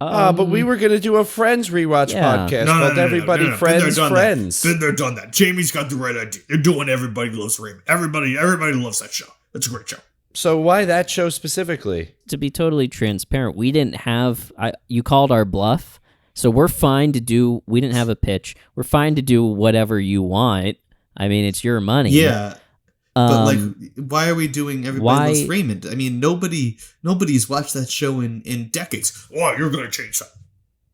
But we were going to do a Friends rewatch podcast called Everybody Friends. Been there, done that. Jamie's got the right idea. You're doing Everybody Loves Raymond. Everybody loves that show. It's a great show. So why that show specifically? To be totally transparent, we didn't have... you called our bluff, so we're fine to do... We didn't have a pitch. We're fine to do whatever you want. I mean, it's your money. Yeah. But why are we doing Everybody Loves Raymond? I mean, nobody's watched that show in decades. Why, you're gonna change that?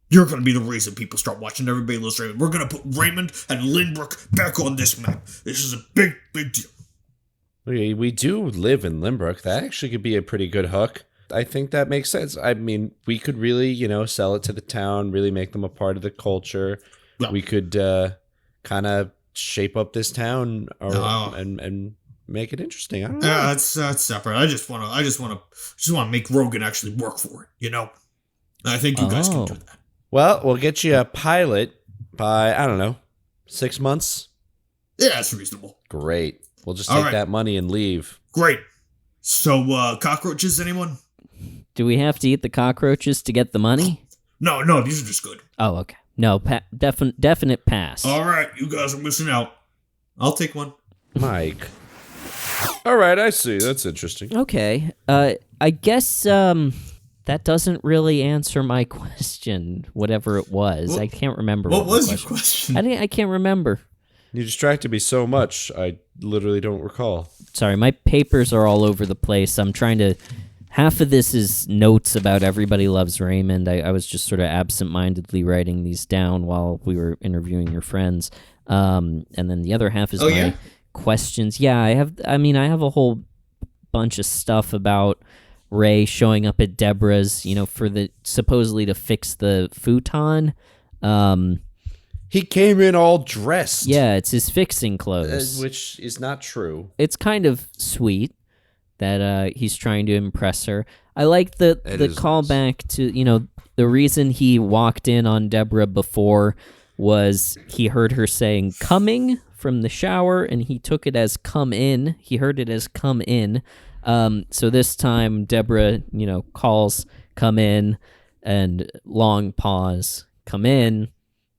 You're gonna be the reason people start watching Everybody Loves Raymond. We're gonna put Raymond and Lynbrook back on this map. This is a big deal. We do live in Lynbrook. That actually could be a pretty good hook. I think that makes sense. I mean, we could really, sell it to the town, really make them a part of the culture. Yeah. We could kind of shape up this town and make it interesting. I don't know. Yeah, that's separate. I just want to make Rogan actually work for it. I think you guys can do that. Well, we'll get you a pilot by 6 months. Yeah, that's reasonable. Great. We'll just take that money and leave. Great. So, cockroaches, anyone? Do we have to eat the cockroaches to get the money? No, these are just good. Oh, okay. No, definite pass. All right, you guys are missing out. I'll take one. Mike. All right, I see. That's interesting. Okay. I guess that doesn't really answer my question, whatever it was. I can't remember. What was your question? I can't remember. You distracted me so much, I literally don't recall. Sorry, my papers are all over the place. I'm trying to... Half of this is notes about Everybody Loves Raymond. I was just sort of absent-mindedly writing these down while we were interviewing your friends. And then the other half is questions. Yeah, I have a whole bunch of stuff about Ray showing up at Deborah's, for supposedly to fix the futon. He came in all dressed. Yeah, it's his fixing clothes. Which is not true. It's kind of sweet that he's trying to impress her. I like the callback to, the reason he walked in on Deborah before was he heard her saying coming from the shower, and he took it as come in. He heard it as come in. So this time Deborah, calls come in, and long pause, come in,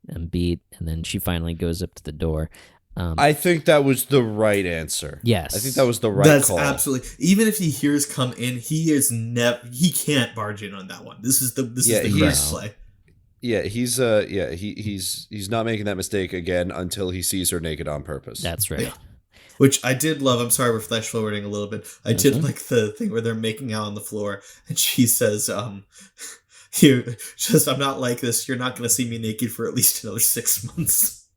and beat, and then she finally goes up to the door. I think that was the right answer. Yes. I think that was the right call. That's absolutely... Even if he hears come in, he can't barge in on that one. This is the correct play. Yeah, he's not making that mistake again until he sees her naked on purpose. That's right. Yeah. Which I did love. I'm sorry, we're flash forwarding a little bit. I did like the thing where they're making out on the floor, and she says, I'm not like this. You're not going to see me naked for at least another 6 months.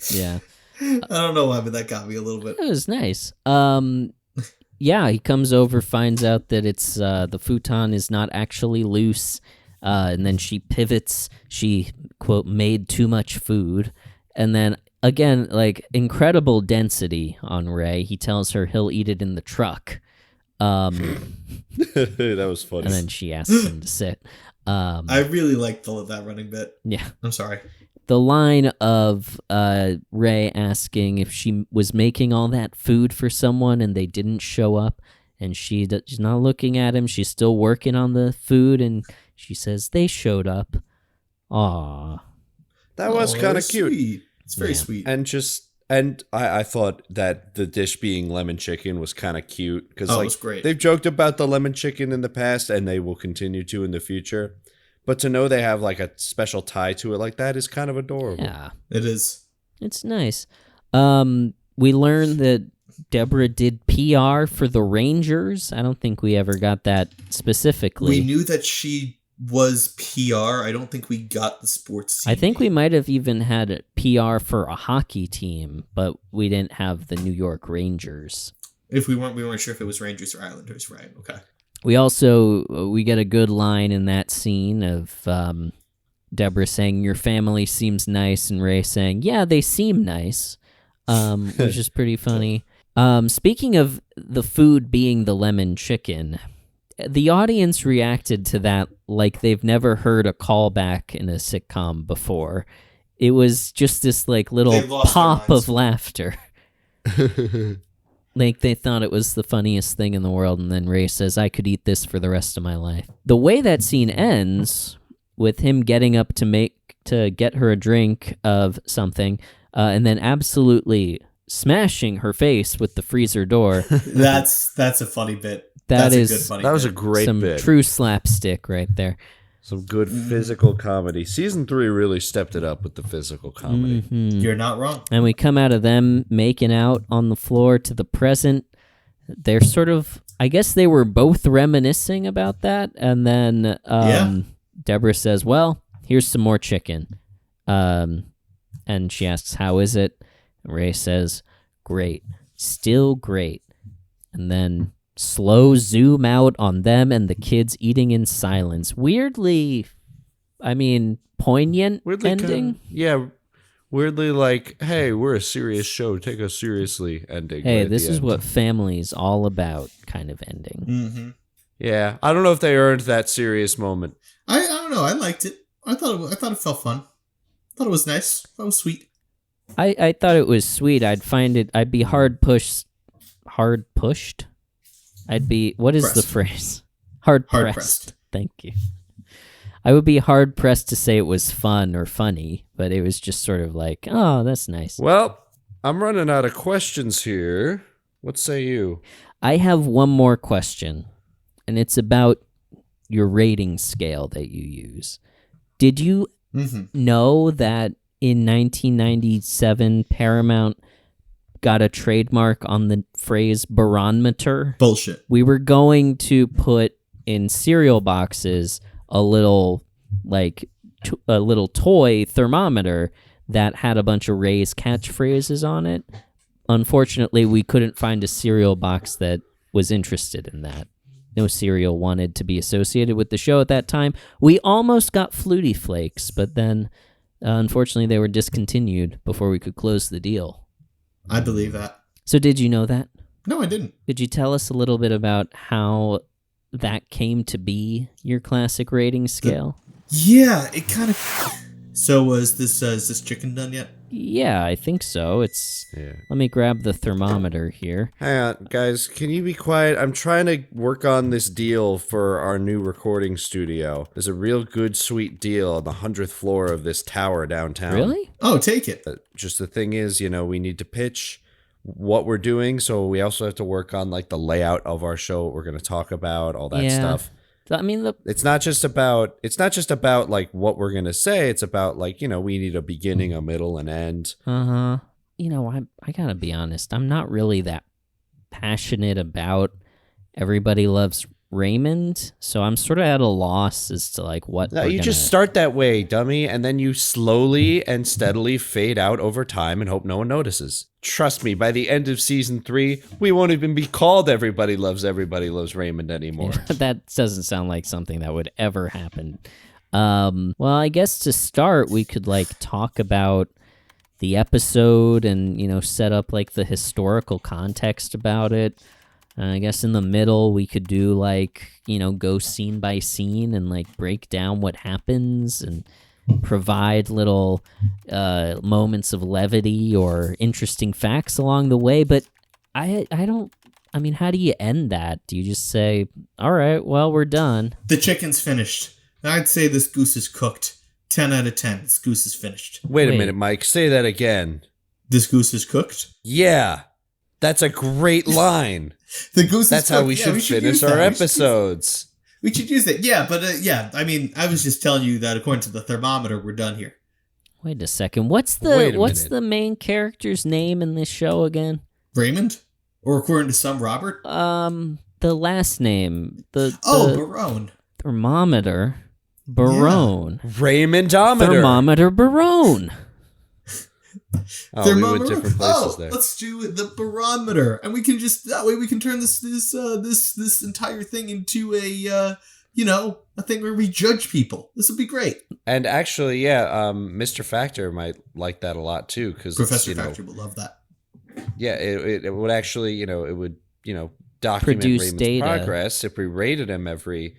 Yeah. I don't know why, but that got me a little bit. It was nice. Yeah, he comes over, finds out that it's the futon is not actually loose. And then she pivots. She, quote, made too much food. And then, again, like, incredible density on Ray. He tells her he'll eat it in the truck. That was funny. And then she asks him to sit. I really liked that running bit. Yeah. I'm sorry. The line of Ray asking if she was making all that food for someone and they didn't show up, and she's not looking at him. She's still working on the food, and she says, they showed up. Aww. That was kind of cute. Sweet. It's very sweet. And I thought that the dish being lemon chicken was kind of cute because it was great. They've joked about the lemon chicken in the past and they will continue to in the future. But to know they have like a special tie to it like that is kind of adorable. Yeah. It is. It's nice. We learned that Deborah did PR for the Rangers. I don't think we ever got that specifically. We knew that she was PR. I don't think we got the sports team. I think we might have even had a PR for a hockey team, but we didn't have the New York Rangers. If we weren't sure if it was Rangers or Islanders, right? Okay. We get a good line in that scene of Deborah saying, your family seems nice, and Ray saying, yeah, they seem nice, which is pretty funny. Speaking of the food being the lemon chicken, the audience reacted to that like they've never heard a callback in a sitcom before. It was just this like little pop of laughter. Like they thought it was the funniest thing in the world, and then Ray says, I could eat this for the rest of my life. The way that scene ends, with him getting up to get her a drink of something, and then absolutely smashing her face with the freezer door. That's a funny bit. That was a great bit. True slapstick right there. Some good physical comedy. Season 3 really stepped it up with the physical comedy. Mm-hmm. You're not wrong. And we come out of them making out on the floor to the present. They're sort of, I guess they were both reminiscing about that. And then Deborah says, well, here's some more chicken. And she asks, how is it? And Ray says, great. Still great. And then slow zoom out on them and the kids eating in silence. Weirdly, poignant ending. Weirdly like, hey, we're a serious show. Take us seriously ending. Hey, this is what family's all about kind of ending. Mm-hmm. Yeah, I don't know if they earned that serious moment. I don't know. I liked it. I thought it felt fun. I thought it was nice. I thought it was sweet. I thought it was sweet. I'd be hard pushed? What is pressed. The phrase? Hard pressed. Pressed. Thank you. I would be hard pressed to say it was fun or funny, but it was just sort of like, oh, that's nice. Well, I'm running out of questions here. What say you? I have one more question, and it's about your rating scale that you use. Did you know that in 1997, Paramount got a trademark on the phrase barometer? Bullshit. We were going to put in cereal boxes a little toy thermometer that had a bunch of Ray's catchphrases on it. Unfortunately, we couldn't find a cereal box that was interested in that. No cereal wanted to be associated with the show at that time. We almost got Flutie Flakes, but then unfortunately they were discontinued before we could close the deal. I believe that. So did you know that? No, I didn't. Could you tell us a little bit about how that came to be your classic rating scale? Yeah, it kind of... So is this chicken done yet? Yeah, I think so. Let me grab the thermometer here. Hang on, guys. Can you be quiet? I'm trying to work on this deal for our new recording studio. There's a real good, sweet deal on the 100th floor of this tower downtown. Really? Oh, take it. Just the thing is, we need to pitch what we're doing, so we also have to work on like the layout of our show, what we're going to talk about, all that stuff. I mean, it's not just about like what we're gonna say. It's about like, we need a beginning, a middle, and end. I gotta be honest. I'm not really that passionate about Everybody Loves Raymond, so I'm sort of at a loss as to like what. No, you just start that way, dummy, and then you slowly and steadily fade out over time and hope no one notices. Trust me, by the end of season 3, we won't even be called Everybody Loves Raymond anymore. That doesn't sound like something that would ever happen. Well, I guess to start, we could like talk about the episode and, set up like the historical context about it. I guess in the middle, we could do like, go scene by scene and like break down what happens and provide little moments of levity or interesting facts along the way. But I mean, how do you end that? Do you just say, all right, well, we're done? The chicken's finished. I'd say this goose is cooked. 10 out of 10. This goose is finished. Wait a minute, Mike. Say that again. This goose is cooked? Yeah. That's a great line. The goose That's is cooked. how we should finish our episodes. We should use it. Yeah, but I mean, I was just telling you that according to the thermometer, we're done here. Wait a second. What's the main character's name in this show again? Raymond? Or according to some, Robert? The last name. The Barone. Thermometer. Barone. Yeah. Raymondometer. Thermometer Barone. We went different places there. Let's do the barometer, and we can just that way we can turn this entire thing into a thing where we judge people. This would be great. And actually, Mr. Factor might like that a lot too, because Professor Factor would love that. Yeah, it would actually, it would document produce Raymond's data. progress if we rated him every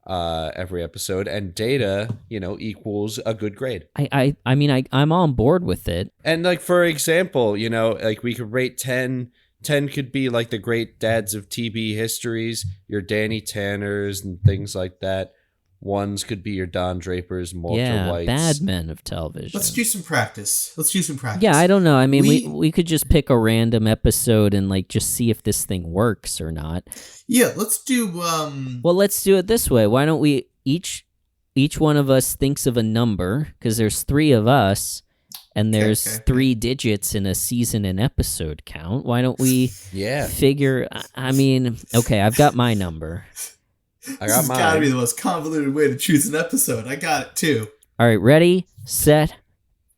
episode, and data equals a good grade. I mean I'm on board with it. And like, for example, like we could rate 10 could be like the great dads of TV histories, your Danny Tanners and things like that. Ones could be your Don Drapers, Walter Whites. Bad men of television. Let's do some practice. Yeah, I don't know. I mean, we could just pick a random episode and like just see if this thing works or not. Yeah, let's do. Well, let's do it this way. Why don't we each one of us thinks of a number, because there's 3 of us, and there's 3 digits in a season and episode count. Why don't we figure? I mean, okay, I've got my number. I got mine. This has got to be the most convoluted way to choose an episode. I got it too. All right, ready, set,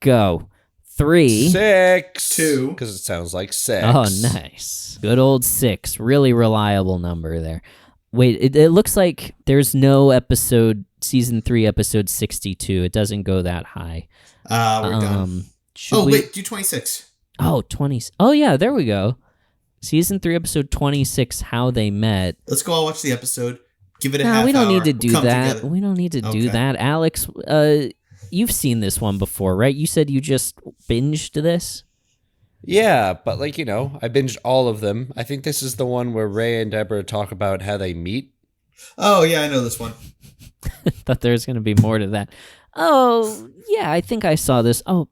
go. 3. 6. 2. Because it sounds like sex. Oh, nice. Good old 6. Really reliable number there. Wait, it looks like there's no episode, season 3, episode 62. It doesn't go that high. We're done. Wait, do 26. Oh, 20. Oh, yeah, there we go. Season 3, episode 26, How They Met. Let's go all watch the episode. Give it a half hour. We don't need to do that. Together. We don't need to do that. Alex, you've seen this one before, right? You said you just binged this? Yeah, but like, I binged all of them. I think this is the one where Ray and Deborah talk about how they meet. Oh, yeah, I know this one. Thought there was going to be more to that. Oh, yeah, I think I saw this. Oh,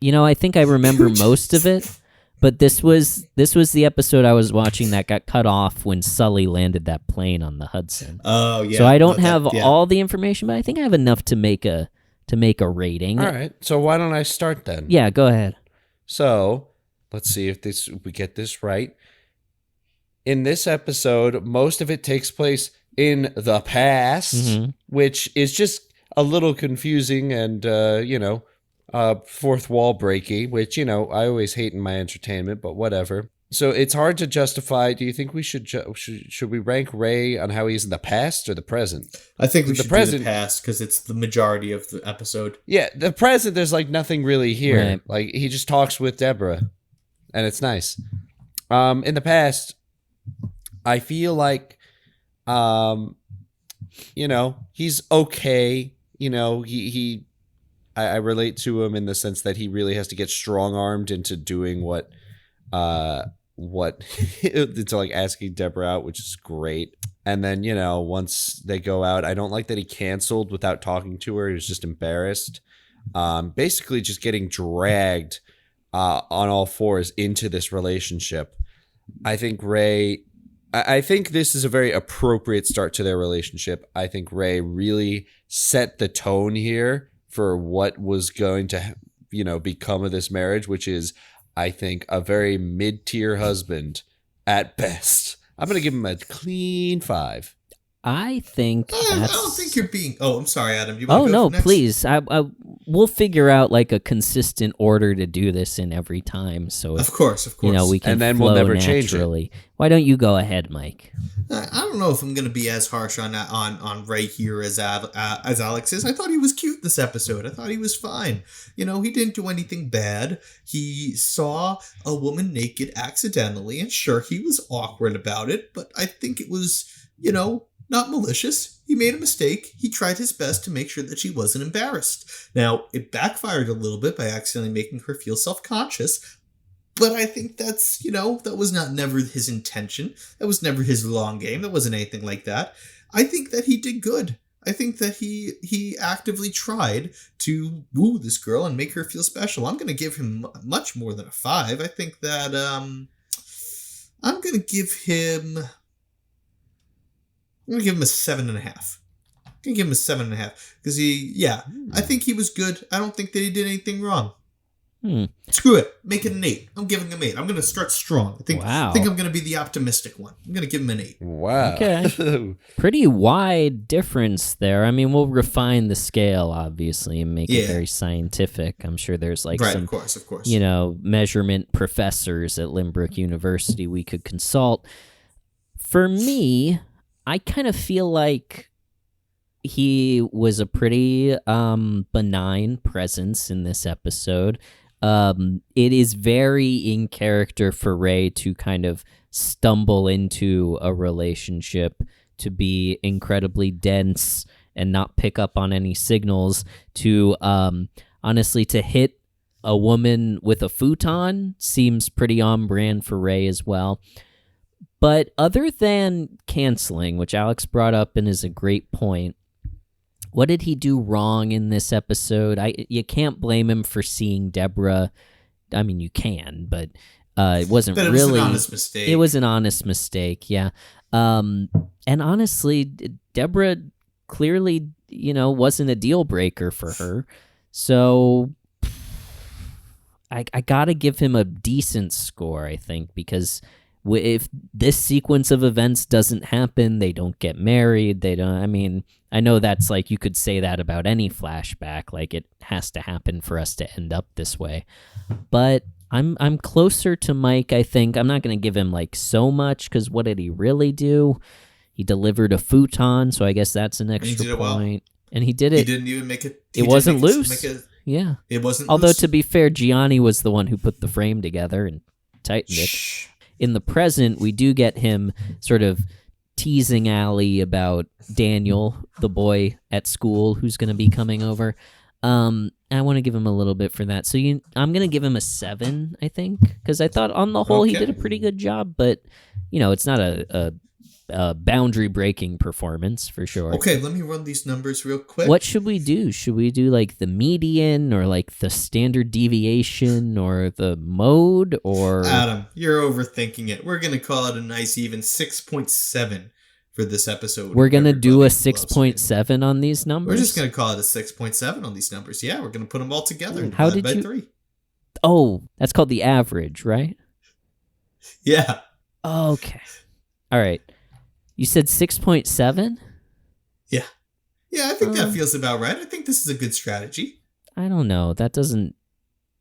I think I remember most of it. But this was the episode I was watching that got cut off when Sully landed that plane on the Hudson. Oh yeah. So I don't have all the information, but I think I have enough to make a rating. All right. So why don't I start then? Yeah, go ahead. So let's see if we get this right. In this episode, most of it takes place in the past, which is just a little confusing and fourth wall breaky, which, I always hate in my entertainment, but whatever. So it's hard to justify. Do you think we should we rank Ray on how he's in the past or the present? I think we should do the past because it's the majority of the episode. Yeah, the present, there's like nothing really here. Right. Like he just talks with Deborah, and it's nice. In the past, I feel like, he's okay. I relate to him in the sense that he really has to get strong-armed into doing what into like asking Deborah out, which is great. And then, once they go out, I don't like that he canceled without talking to her. He was just embarrassed. Basically just getting dragged on all fours into this relationship. I think this is a very appropriate start to their relationship. I think Ray really set the tone here for what was going to, become of this marriage, which is, I think, a very mid-tier husband at best. I'm going to give him a clean 5. I think I don't think you're being. Oh, I'm sorry, Adam. You want Oh to go no, next? please! We'll figure out like a consistent order to do this in every time. So Of course. we can And then flow we'll never change it. naturally. Why don't you go ahead, Mike? I don't know if I'm going to be as harsh on Ray here as Alex is. I thought he was cute this episode. I thought he was fine. He didn't do anything bad. He saw a woman naked accidentally, and sure, he was awkward about it, but I think it was, not malicious. He made a mistake. He tried his best to make sure that she wasn't embarrassed. Now, it backfired a little bit by accidentally making her feel self-conscious, but I think that's, that was never his intention. That was never his long game. That wasn't anything like that. I think that he did good. I think that he actively tried to woo this girl and make her feel special. I'm going to give him much more than a 5. I think that I'm going to give him a 7.5. I'm going to give him a 7.5 because I think he was good. I don't think that he did anything wrong. Screw it. Make it an 8. I'm giving him 8. I'm going to start strong. I think I'm going to be the optimistic one. I'm going to give him an 8. Wow. Okay. Pretty wide difference there. I mean, we'll refine the scale, obviously, and make it very scientific. I'm sure there's some, of course. Measurement professors at Lynbrook University we could consult. For me, I kind of feel like he was a pretty benign presence in this episode. It is very in character for Ray to kind of stumble into a relationship, to be incredibly dense and not pick up on any signals, to honestly to hit a woman with a futon seems pretty on brand for Ray as well. But other than canceling, which Alex brought up and is a great point, what did he do wrong in this episode? You can't blame him for seeing Deborah. I mean, you can, but it wasn't really. It was an honest mistake. It was an honest mistake, yeah. And honestly, Deborah clearly, wasn't a deal breaker for her. So I got to give him a decent score, I think, because if this sequence of events doesn't happen, they don't get married, they don't, I mean, I know that's like, you could say that about any flashback, like it has to happen for us to end up this way. But I'm closer to Mike, I think. I'm not going to give him like so much, because what did he really do? He delivered a futon, so I guess that's an extra point. And he did it. He didn't even make it. It wasn't loose. Yeah. It wasn't Although, loose. to be fair, Gianni was the one who put the frame together and tightened it. In the present, we do get him sort of teasing Allie about Daniel, the boy at school who's going to be coming over. I want to give him a little bit for that. So I'm going to give him a 7, I think, because I thought on the whole he did a pretty good job, but, it's not a boundary-breaking performance for sure. Okay, let me run these numbers real quick. What should we do? Should we do like the median or like the standard deviation or the mode or... Adam, you're overthinking it. We're going to call it a nice even 6.7 for this episode. We're going to do a 6.7 on these numbers? We're just going to call it a 6.7 on these numbers. Yeah, we're going to put them all together and How divide did by you... 3. Oh, that's called the average, right? Yeah. Okay. All right. You said 6.7? Yeah. Yeah, I think that feels about right. I think this is a good strategy. I don't know. That doesn't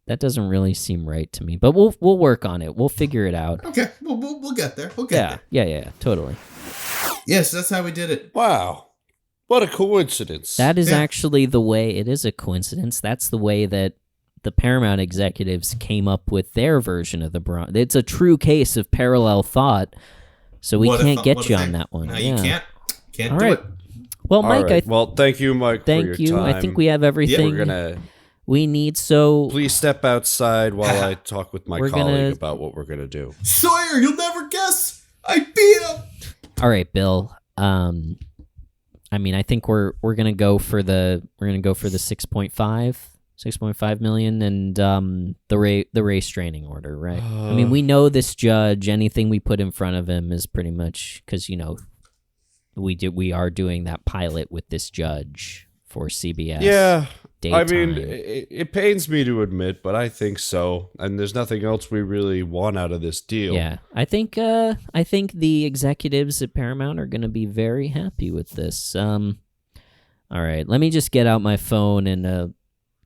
really seem right to me. But we'll work on it. We'll figure it out. Okay. We'll get there. We'll get there. Yeah, totally. Yes, that's how we did it. Wow. What a coincidence. That is actually the way, it is a coincidence. That's the way that the Paramount executives came up with their version of the Barone. It's a true case of parallel thought. So we can't get you on that one. No, you can't. Can't All do right. it. Well, Mike, right. Well, thank you, Mike, thank for your you. time. I think we have everything we need. So please step outside while I talk with my colleague about what we're gonna do. Sawyer, you'll never guess. I beat him. All right, Bill. I mean, I think we're gonna go for the 6.5 million, and the Ray restraining order, right? I mean, we know this judge. Anything we put in front of him is pretty much because we are doing that pilot with this judge for CBS. Yeah. Daytime. I mean, it pains me to admit, but I think so. And there's nothing else we really want out of this deal. Yeah, I think the executives at Paramount are going to be very happy with this. All right, let me just get out my phone and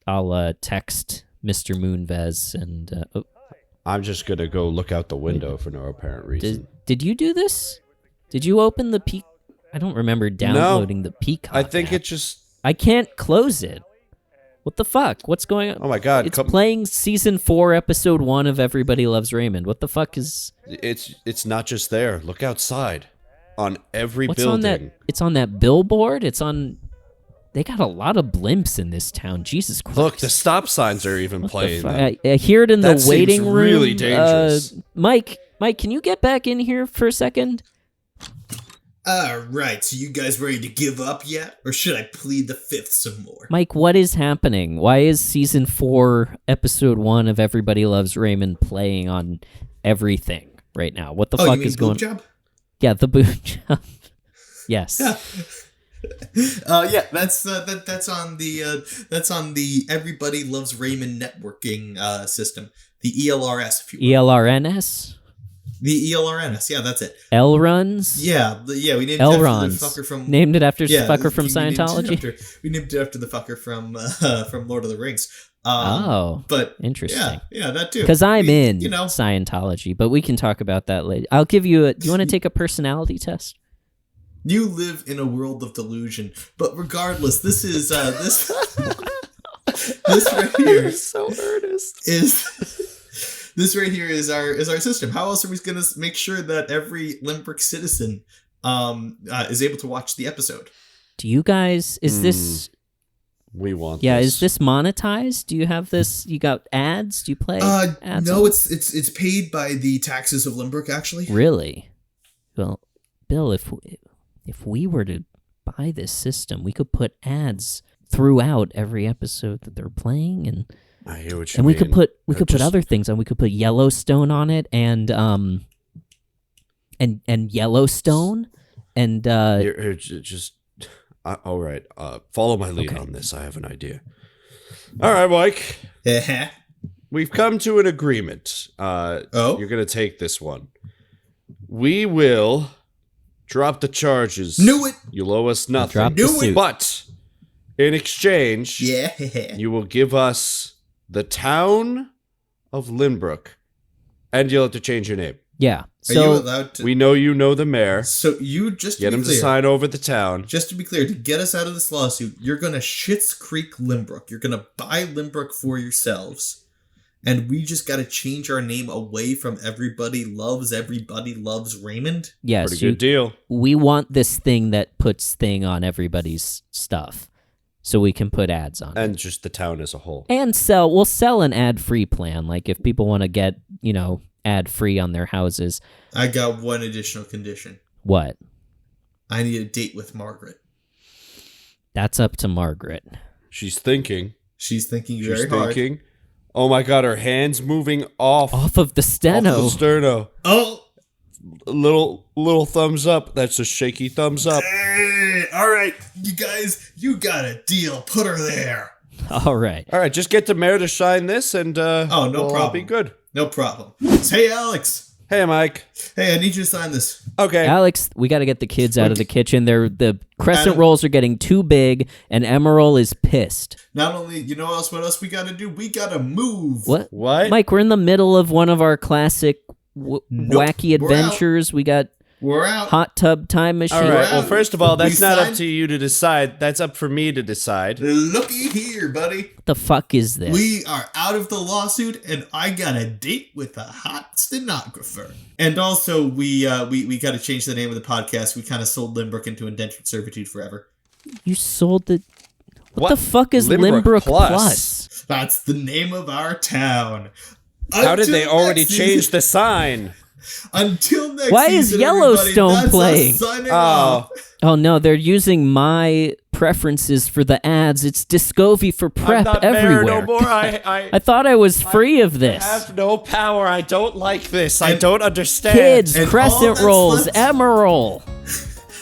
I'll text Mr. Moonves and. I'm just going to go look out the window for no apparent reason. Did you do this? Did you open the Peacock? I don't remember downloading the Peacock. I think app. it just... I can't close it. What the fuck? What's going on? Oh my god. It's playing season 4, episode 1 of Everybody Loves Raymond. What the fuck is... It's not just there. Look outside. On every What's building. on that? It's on that billboard? It's on... They got a lot of blimps in this town. Jesus Christ. Look, the stop signs are even playing. I hear it in That the waiting seems room. really dangerous. Mike, can you get back in here for a second? Alright, so you guys ready to give up yet? Or should I plead the fifth some more? Mike, what is happening? Why is season 4, episode 1 of Everybody Loves Raymond playing on everything right now? What the fuck is going on? Job? Yeah, the boob job. Yes. Yeah, that's on the Everybody Loves Raymond networking system, the ELRS, if you will. ELRNS? The ELRNS, yeah, that's it. L runs? Yeah, we named it L after runs. the fucker from Named it after fucker from Scientology. We named it after the fucker from Lord of the Rings. But interesting. Yeah, that too. Because I'm in Scientology, but we can talk about that later. I'll give you do you want to take a personality test? You live in a world of delusion, but regardless, this is this right here. So earnest. This right here is our system. How else are we going to make sure that every Limerick citizen is able to watch the episode? Do you guys? Is this? We want. Yeah, this. is this monetized? Do you have this? You got ads? Do you play? Ads no, it's paid by the taxes of Limerick, actually. Really? Well, Bill, if we were to buy this system, we could put ads throughout every episode that they're playing, and I hear what you and mean. we could put other things on. We could put Yellowstone on it, and Yellowstone, and Here, just all right. Follow my lead on this. I have an idea. All right, Mike. We've come to an agreement. You're gonna take this one. We will drop the charges. Knew it. You'll owe us nothing. Drop the suit. But in exchange, Yeah. you will give us the town of Lynbrook, and you'll have to change your name. yeah. Are you So allowed to? We know you know the mayor. So you just Get to him be to clear, sign over the town. Just to be clear, to get us out of this lawsuit, you're gonna Schitt's Creek Lynbrook. You're gonna buy Lynbrook for yourselves, and we just gotta change our name away from Everybody Loves Raymond. yes, Pretty good deal. we want this thing that puts thing on everybody's stuff, so we can put ads on it. And just the town as a whole. And we'll sell an ad-free plan. Like if people want to get, ad-free on their houses. I got one additional condition. What? I need a date with Margaret. That's up to Margaret. She's thinking. She's thinking She's very hard. thinking. Oh my god, her hand's moving off Off of the steno. Off the sterno. Oh! Little thumbs up. That's a shaky thumbs up. Hey, all right, you guys, you got a deal. Put her there. All right. All right, just get the mayor to sign this, and no we'll all problem. be good. No problem. Hey, Alex. Hey, Mike. Hey, I need you to sign this. Okay. Alex, we got to get the kids out of the kitchen. The crescent Adam. rolls are getting too big, and Emerald is pissed. Not only, what else we gotta do? We gotta move. What? Mike, we're in the middle of one of our classic wacky we're out. adventures. We got We're out. hot tub time machine. All right. We're Well, out. first of all, that's We not up signed- to you to decide. That's up for me to decide. Looky here, buddy. What the fuck is this? We are out of the lawsuit, and I got a date with a hot stenographer. And also, we got to change the name of the podcast. We kind of sold Lynbrook into indentured servitude forever. You sold the... What What? the fuck is Lynbrook Lynbrook Plus? Plus? That's the name of our town. How did they Until already next change season- the sign? Until next Why is season, Yellowstone everybody, that's us playing? signing Oh. off. Oh no, they're using my preferences for the ads. It's Discovery for I'm prep not everywhere. mayor no more. I I thought I was free of this. have no power. I don't like this. I don't understand. Kids, And all crescent that's rolls, left- emerald.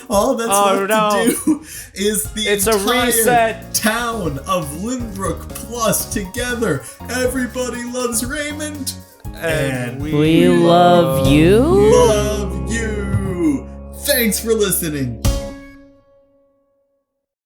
All that's left no. to do is the It's a entire reset. town of Lynbrook plus together. Everybody loves Raymond. And We love you. love you. Thanks for listening.